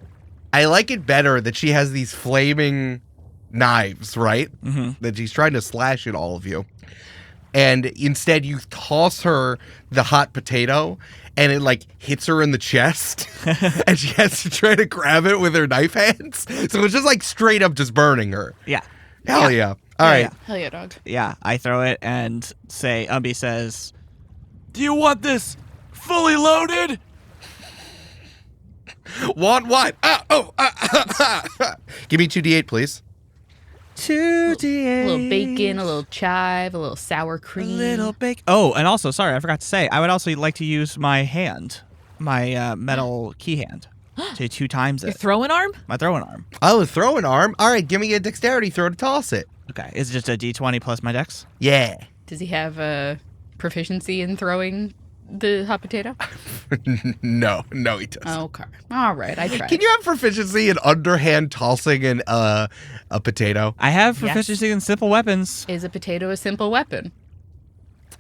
I like it better that she has these flaming knives, right? Mm-hmm. That she's trying to slash at all of you. And instead you toss her the hot potato and it like hits her in the chest and she has to try to grab it with her knife hands. So it's just like straight up just burning her. Yeah. Hell yeah. All right. Yeah. Hell yeah, dog. Yeah, I throw it and say, Umbi says, "Do you want this fully loaded?" Want what? Give me 2d8, please. 2d8. A little bacon, a little chive, a little sour cream. bacon. Oh, and also, sorry, I forgot to say, I would also like to use my hand, my metal key hand, to 2 times Your it. throwing arm? My throwing arm. Oh, throw an arm. All right, give me a dexterity throw to toss it. Okay, is it just a d20 plus my dex? Yeah. Does he have a proficiency in throwing the hot potato? No, he doesn't. Okay. All right, I tried. Can you have proficiency in underhand tossing a potato? I have Yes. proficiency in simple weapons. Is a potato a simple weapon?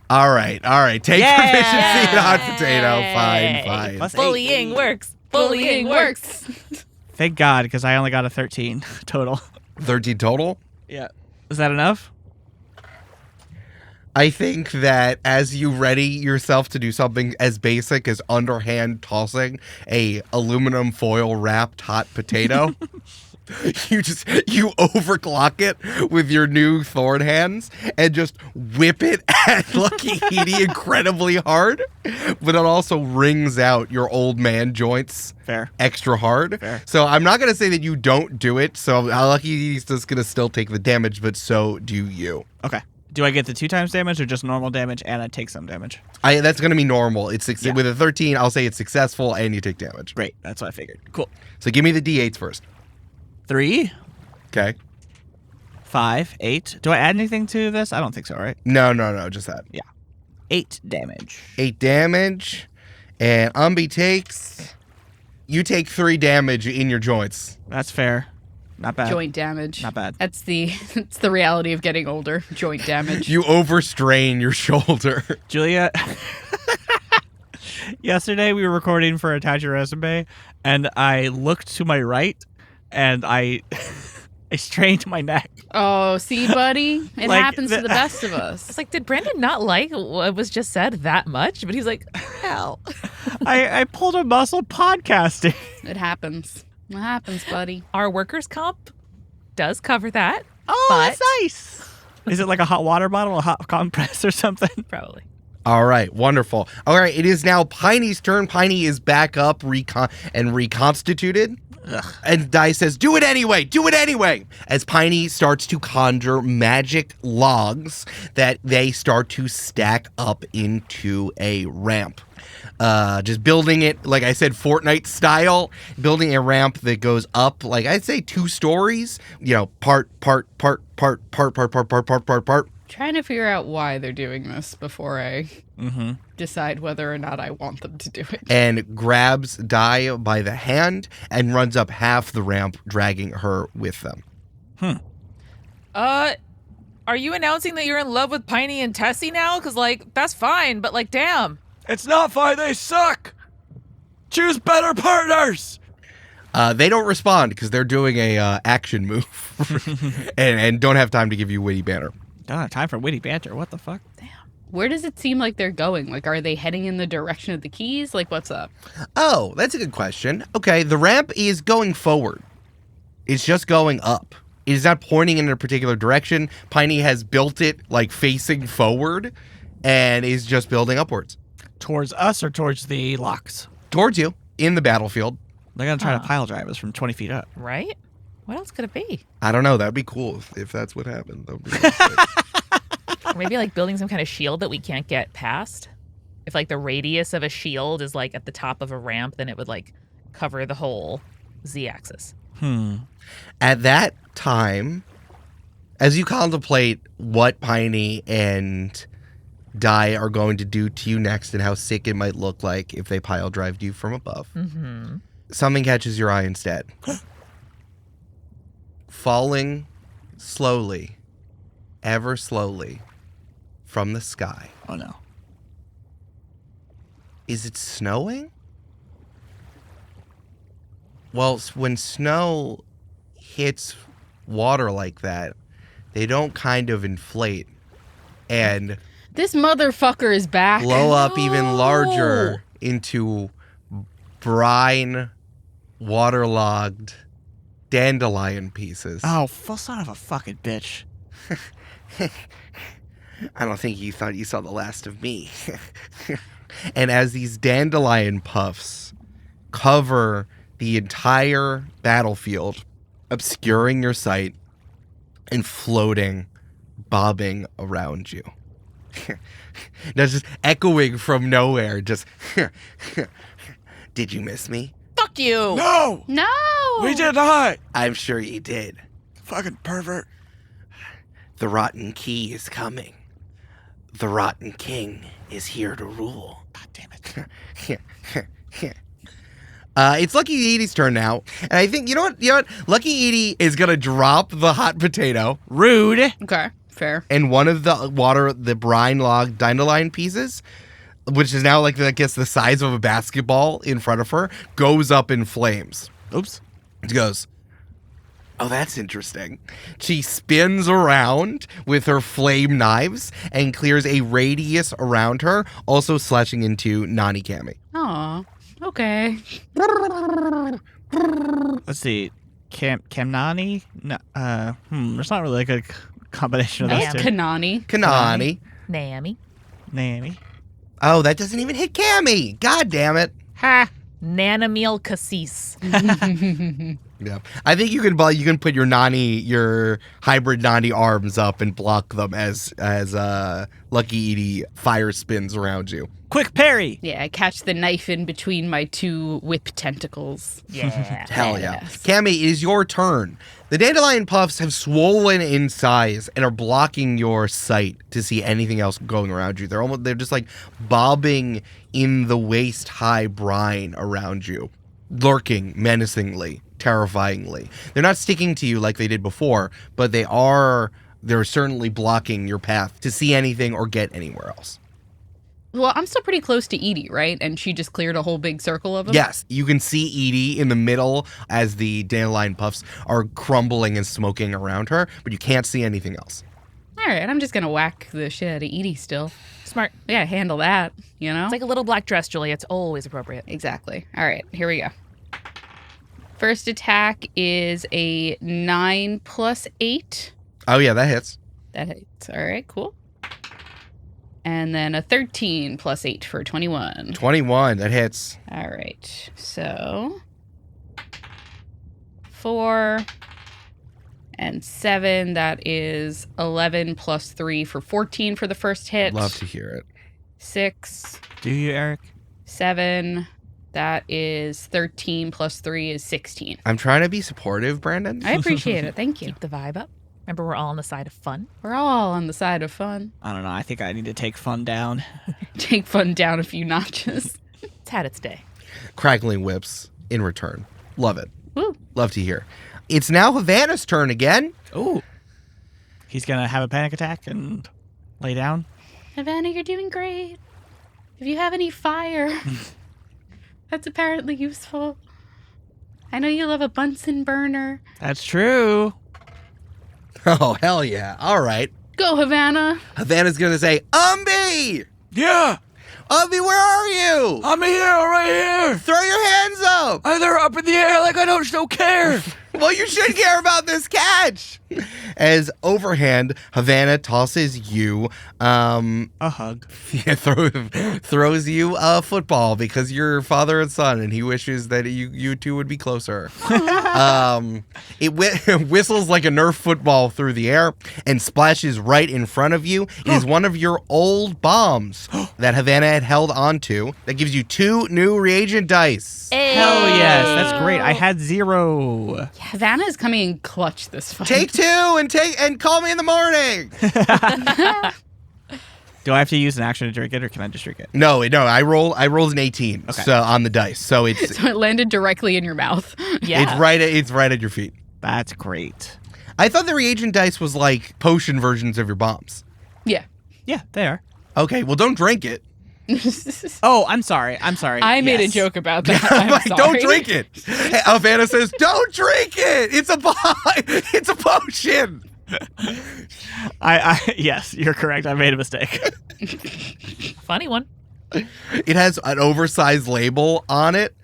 All right. Take Yeah. proficiency in hot potato. Fine. Plus Bullying 8. works. Bullying works. Thank God, because I only got a 13 total. 13 total. Yeah. Is that enough? I think that as you ready yourself to do something as basic as underhand tossing a aluminum foil wrapped hot potato, you overclock it with your new thorn hands and just whip it at Lucky Edie incredibly hard, but it also rings out your old man joints Fair. extra hard. Fair. So I'm not going to say that you don't do it. So Lucky Edie's just going to still take the damage, but so do you. Okay. Do I get the 2 times damage or just normal damage and I take some damage? That's going to be normal. It's Yeah. With a 13, I'll say it's successful and you take damage. Great. That's what I figured. Cool. So give me the d8s first. 3, Okay. 5, 8. Do I add anything to this? I don't think so, right? No, just that. 8 damage. 8 damage. And Umbi you take 3 damage in your joints. That's fair. Not bad. Joint damage. Not bad. That's the reality of getting older. Joint damage. You overstrain your shoulder. Julia, yesterday we were recording for Attach Your Resume, and I looked to my right, and I strained my neck. Oh, see, buddy? It Like, happens to the best of us. It's like, did Brandon not like what was just said that much? But he's like, hell. I pulled a muscle podcasting. It happens. It happens, buddy. Our workers' comp does cover that. Oh, But- that's nice. Is it like a hot water bottle, a hot compress or something? Probably. All right, wonderful. All right, it is now Piney's turn. Piney is back up reconstituted. And Dice says, do it anyway. As Piney starts to conjure magic logs that they start to stack up into a ramp. Just building it, like I said, Fortnite style, building a ramp that goes up, like I'd say 2 stories, part. Trying to figure out why they're doing this before I decide whether or not I want them to do it. And grabs Di by the hand and runs up half the ramp, dragging her with them. Are you announcing that you're in love with Piney and Tessie now? Because, like, that's fine, but, like, damn. It's not fine. They suck. Choose better partners. They don't respond because they're doing a action move and don't have time to give you witty banter. Don't have time for witty banter. What the fuck? Where does it seem like they're going? Like, are they heading in the direction of the keys? Like, what's up? Oh, that's a good question. Okay, the ramp is going forward. It's just going up. It is not pointing in a particular direction. Piney has built it like facing forward and is just building upwards. Towards us or towards the locks? Towards you, in the battlefield. They're going to try to pile drive us from 20 feet up. Right? What else could it be? I don't know. That'd be cool if that's what happened. That would be really Or maybe like building some kind of shield that we can't get past. If like the radius of a shield is like at the top of a ramp, then it would like cover the whole z-axis. At that time, as you contemplate what Piney and Di are going to do to you next and how sick it might look like if they pile drived you from above, something catches your eye instead. Falling slowly, ever slowly, from the sky. Oh, no. Is it snowing? Well, when snow hits water like that, they don't kind of inflate and This motherfucker is back. blow up even larger into brine, waterlogged dandelion pieces. Oh, full son of a fucking bitch. I don't think you thought you saw the last of me. And as these dandelion puffs cover the entire battlefield, obscuring your sight and floating, bobbing around you. Now just echoing from nowhere, just, did you miss me? Fuck you! No! No. We did not! I'm sure you did. Fucking pervert. The Rotten Key is coming. The Rotten King is here to rule. God damn it. It's Lucky Edie's turn now. And I think, you know what? Lucky Edie is going to drop the hot potato Rude. Okay, fair. and one of the brine log dandelion pieces, which is now like, I guess, the size of a basketball in front of her, goes up in flames. Oops. It goes, oh, that's interesting. She spins around with her flame knives and clears a radius around her, also slashing into Nani Kami. Aw, okay. Let's see. Kamnani? No, there's not really a good combination of those That's two. Kanani. Kanani. Naomi. Naomi. Oh, that doesn't even hit Cammy. God damn it. Ha! Nanamil Cassis. Yeah. I think you can put your hybrid Nani arms up and block them as Lucky Edie fire spins around you. Quick parry! Yeah, I catch the knife in between my two whip tentacles. Yeah. Hell yeah. Yes. Cammy, it is your turn. The dandelion puffs have swollen in size and are blocking your sight to see anything else going around you. They're just like bobbing in the waist-high brine around you, lurking menacingly, terrifyingly. They're not sticking to you like they did before, but they're certainly blocking your path to see anything or get anywhere else. Well, I'm still pretty close to Edie, right? And she just cleared a whole big circle of them? Yes, you can see Edie in the middle as the dandelion puffs are crumbling and smoking around her, but you can't see anything else. All right, I'm just going to whack the shit out of Edie still. Smart. Yeah, handle that, you know? It's like a little black dress, Julia. It's always appropriate. Exactly. All right, here we go. First attack is a 9 plus 8. Oh yeah, that hits. That hits. All right, cool. And then a 13 plus 8 for 21. 21, that hits. All right. So 4 and 7, that is 11 plus 3 for 14 for the first hit. Love to hear it. 6, Do you, Eric? 7, that is 13 plus 3 is 16. I'm trying to be supportive, Brandon. I appreciate it. Thank you. Keep the vibe up. Remember, we're all on the side of fun. We're all on the side of fun. I don't know. I think I need to take fun down. Take fun down a few notches. It's had its day. Crackling whips in return. Love it. Woo. Love to hear. It's now Havana's turn again. Ooh. He's going to have a panic attack and lay down. Havana, you're doing great. If you have any fire, that's apparently useful. I know you love a Bunsen burner. That's true. Oh, hell yeah. All right. Go, Havana. Havana's going to say, Umbi! Yeah, Umbi, where are you? I'm here, right here. Throw your hands up! They're up in the air like I don't care. Well, you should care about this catch. As overhand, Havana tosses you, A hug. throws you a football because you're father and son, and he wishes that you two would be closer. It whistles like a Nerf football through the air and splashes right in front of you. It is one of your old bombs that Havana had held onto. That gives you 2 new reagent dice. Hell yes, that's great. I had 0. Havana is coming in clutch this fight. Take 2 and call me in the morning. Do I have to use an action to drink it, or can I just drink it? No. I rolled an 18 Okay. so on the dice. So it's So it landed directly in your mouth. Yeah. it's right at your feet. That's great. I thought the reagent dice was like potion versions of your bombs. Yeah. Yeah, they are. Okay, well don't drink it. Oh, I'm sorry. I made a Yes. joke about that. I'm I'm like, sorry. don't drink it. Hey, Havana says, don't drink it. It's a it's a potion. Yes, you're correct. I made a mistake. Funny one. It has an oversized label on it,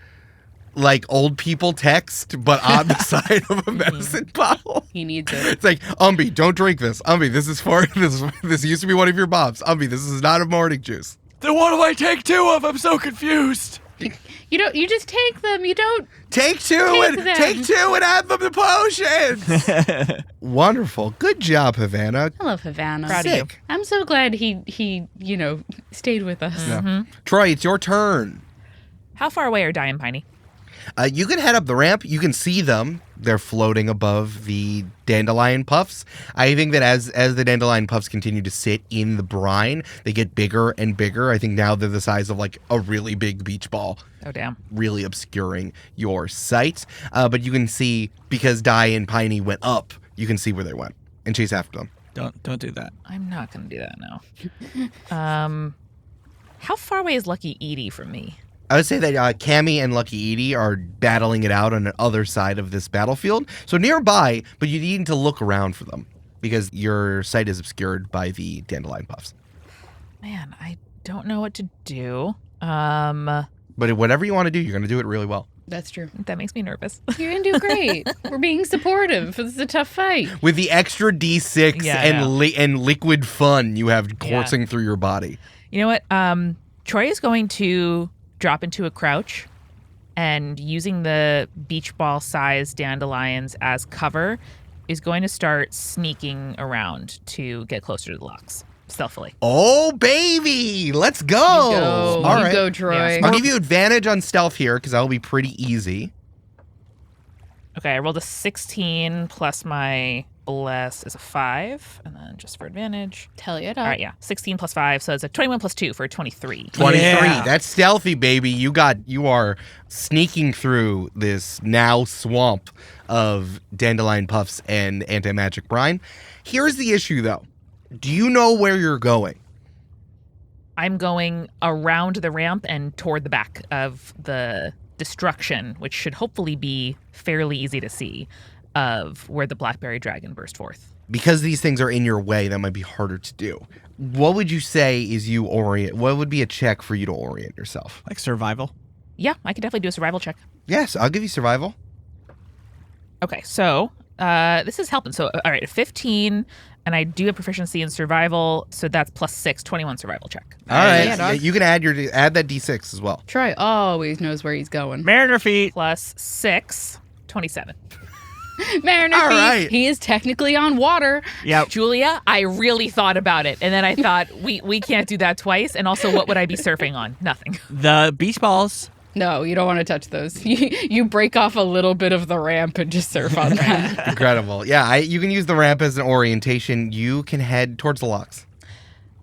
like old people text, but on the side of a medicine bottle. He needs it. It's like, Umbi, don't drink this. Umbi, this is for this used to be one of your bombs. Umbi, this is not a morning juice. Then what do I take 2 of? I'm so confused. You just take them. You don't. Take 2 Take them. and add them to potions. Wonderful. Good job, Havana. I love Havana. Proud of you. Sick. I'm so glad he stayed with us. Yeah. Troy, it's your turn. How far away are Di and Piney? You can head up the ramp. You can see them. They're floating above the dandelion puffs. I think that as the dandelion puffs continue to sit in the brine, they get bigger and bigger. I think now they're the size of like a really big beach ball, Oh, damn. really obscuring your sight. But you can see, because Di and Piney went up, you can see where they went and chase after them. Don't do that. I'm not going to do that now. How far away is Lucky Edie from me? I would say that Cammy and Lucky Edie are battling it out on the other side of this battlefield. So nearby, but you need to look around for them because your sight is obscured by the dandelion puffs. Man, I don't know what to do. But whatever you want to do, you're going to do it really well. That's true. That makes me nervous. You're gonna do great. We're being supportive. This is a tough fight. With the extra D6 Yeah, and liquid fun you have coursing through your body. You know what? Troy is going to drop into a crouch and using the beach ball size dandelions as cover is going to start sneaking around to get closer to the locks stealthily. Oh, baby. Let's go. All All you right. go, Troy. Yeah. I'll give you advantage on stealth here because that'll be pretty easy. Okay, I rolled a 16 plus my bless is a 5, and then just for advantage. Tell you it All up. right, yeah, 16 plus 5, so it's a 21 plus 2 for 23. 23. Yeah. That's stealthy, baby. You are sneaking through this now swamp of dandelion puffs and anti-magic brine. Here's the issue, though. Do you know where you're going? I'm going around the ramp and toward the back of the destruction, which should hopefully be fairly easy to see, of where the blackberry dragon burst forth. Because these things are in your way, that might be harder to do. What would you say is you orient? What would be a check for you to orient yourself? Like survival. Yeah, I could definitely do a survival check. Yes, I'll give you survival. Okay, so this is helping. So, all right, a 15, and I do have proficiency in survival, so that's plus 6, 21 survival check. All right, Yeah, dog. you can add that D6 as well. Troy always knows where he's going. Mariner feet. Plus 6, 27. Mariner All feet. right. He is technically on water. Yep. Julia, I really thought about it, and then I thought, we can't do that twice, and also what would I be surfing on? Nothing. The beach balls. No, you don't want to touch those. You break off a little bit of the ramp and just surf on that. Incredible. Yeah, you can use the ramp as an orientation. You can head towards the locks.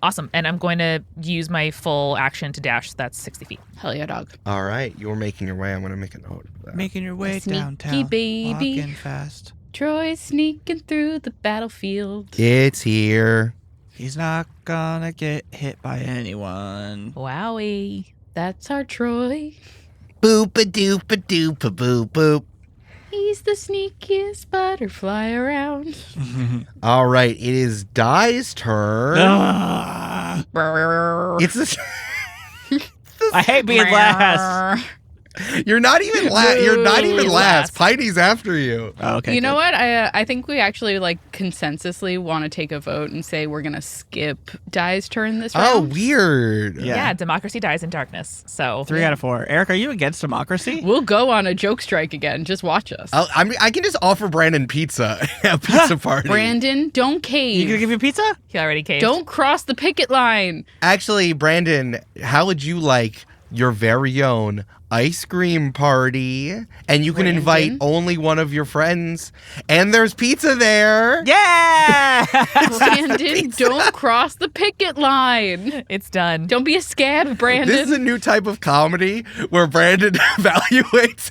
Awesome, and I'm going to use my full action to dash, so that's 60 feet. Hell yeah, dog. All right, you're making your way. I'm going to make a note of that. Making your way Sneaky downtown. baby. Walking fast. Troy's sneaking through the battlefield. It's here. He's not gonna get hit by anyone. Wowie. That's our Troy. Boop-a-doop-a-doop-a-boop-boop. He's the sneakiest butterfly around. All right, it is Die's turn. It's the I hate being last. You're not even last. You're not even last. last. Piney's after you. Oh, okay. You know good. what? I think we actually consensusly want to take a vote and say we're gonna skip Die's turn this Oh, round. weird. Yeah, democracy dies in darkness. So 3 out of 4. Eric, are you against democracy? We'll go on a joke strike again. Just watch us. I can just offer Brandon pizza. A pizza party. Brandon, don't You cave. gonna give you pizza? he already caved. Don't cross the picket line. Actually, Brandon, how would you like your very own ice cream party? And you can invite Brandon? only one of your friends. And there's pizza there. Yeah! Brandon, don't cross the picket line. It's done. Don't be a scab, Brandon. This is a new type of comedy where Brandon evaluates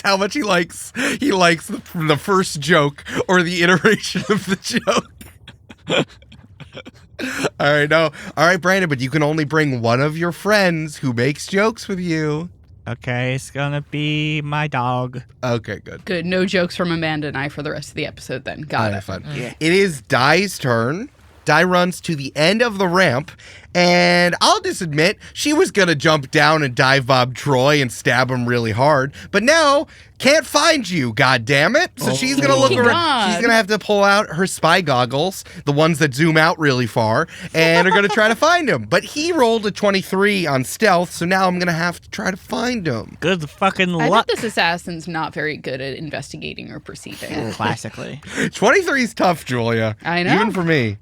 how much he likes the first joke or the iteration of the joke. All right, Brandon, but you can only bring one of your friends who makes jokes with you. Okay, it's gonna be my dog. Okay, good. Good. No jokes from Amanda and I for the rest of the episode then. Got it. Fun. It is Die's turn. Die runs to the end of the ramp, and I'll just admit she was gonna jump down and dive Bob Troy and stab him really hard, but now can't find you. God damn it! So she's gonna look Oh, around. God. She's gonna have to pull out her spy goggles, the ones that zoom out really far, and are gonna try to find him. But he rolled a 23 on stealth, so now I'm gonna have to try to find him. Good fucking I luck. bet this assassin's not very good at investigating or perceiving. Classically. 23 is tough, Julia. I know. Even for me.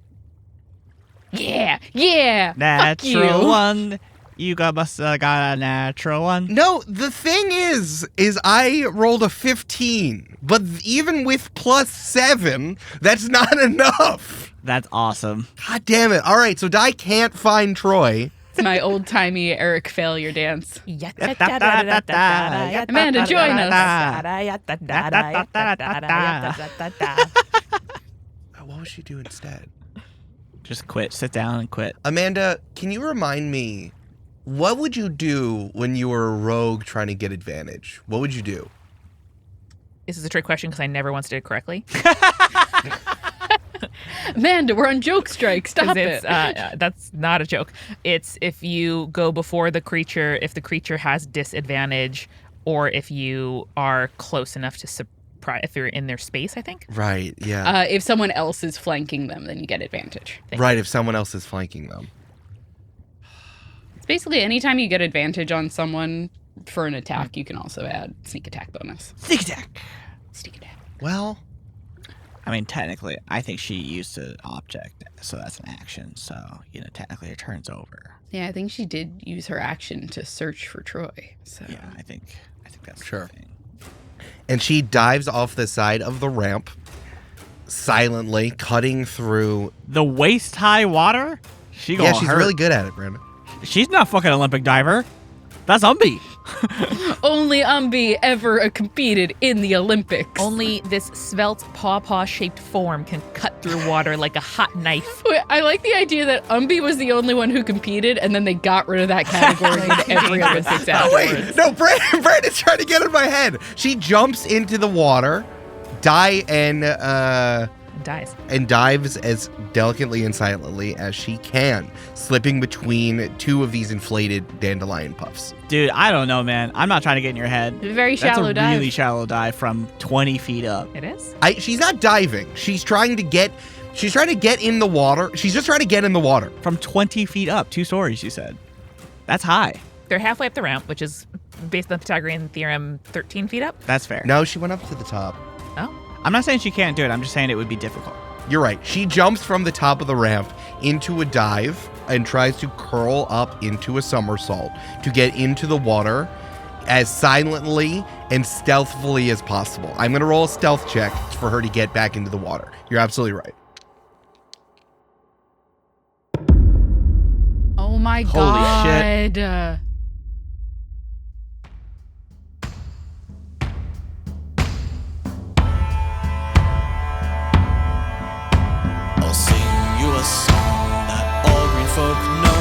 Yeah. Fuck Natural you. one. You must got a natural one. No, the thing is I rolled a 15, but even with +7, that's not enough. That's awesome. God damn it. All right, so Die can't find Troy. It's my old-timey Eric failure dance. Amanda, join What would she do instead? Just quit. Sit down and quit. Amanda, can you remind me, what would you do when you were a rogue trying to get advantage? What would you do? This is a trick question because I never once did it correctly. Amanda, we're on joke strike. Stop It's, it. that's not a joke. It's if you go before the creature, if the creature has disadvantage, or if you are close enough to surprise, if you're in their space, I think. Right, yeah. If someone else is flanking them, then you get advantage. Right, if someone else is flanking them. It's basically anytime you get advantage on someone for an attack, you can also add sneak attack bonus. Sneak attack. Sneak attack. Well, I mean, technically, I think she used an object, so that's an action. So, technically her turn's over. Yeah, I think she did use her action to search for Troy. So Yeah, I think that's Sure. the thing. and she dives off the side of the ramp, silently cutting through. The waist-high water? She gonna Yeah, she's hurt. really good at it, Brandon. She's not fucking Olympic diver. That's Umbi. only Umbi ever competed in the Olympics. Only this svelte paw-shaped form can cut through water like a hot knife. Wait, I like the idea that Umbi was the only one who competed, and then they got rid of that category in every Olympics Oh, afterwards. wait, no, Brandon's trying to get in my head. She jumps into the water, Dies. and dives as delicately and silently as she can, slipping between two of these inflated dandelion puffs. Dude, I don't know, man. I'm not trying to get in your head. Very That's shallow a dive. really shallow dive from 20 feet up. It is? She's not diving. She's trying to get in the water. She's just trying to get in the water. From 20 feet up. 2 stories, you said. That's high. They're halfway up the ramp, which is, based on the Pythagorean theorem, 13 feet up. That's fair. No, she went up to the top. Oh. I'm not saying she can't do it. I'm just saying it would be difficult. You're right. She jumps from the top of the ramp into a dive and tries to curl up into a somersault to get into the water as silently and stealthily as possible. I'm going to roll a stealth check for her to get back into the water. You're absolutely right. Oh my Holy shit. god. I'll sing you a song that all green folk know.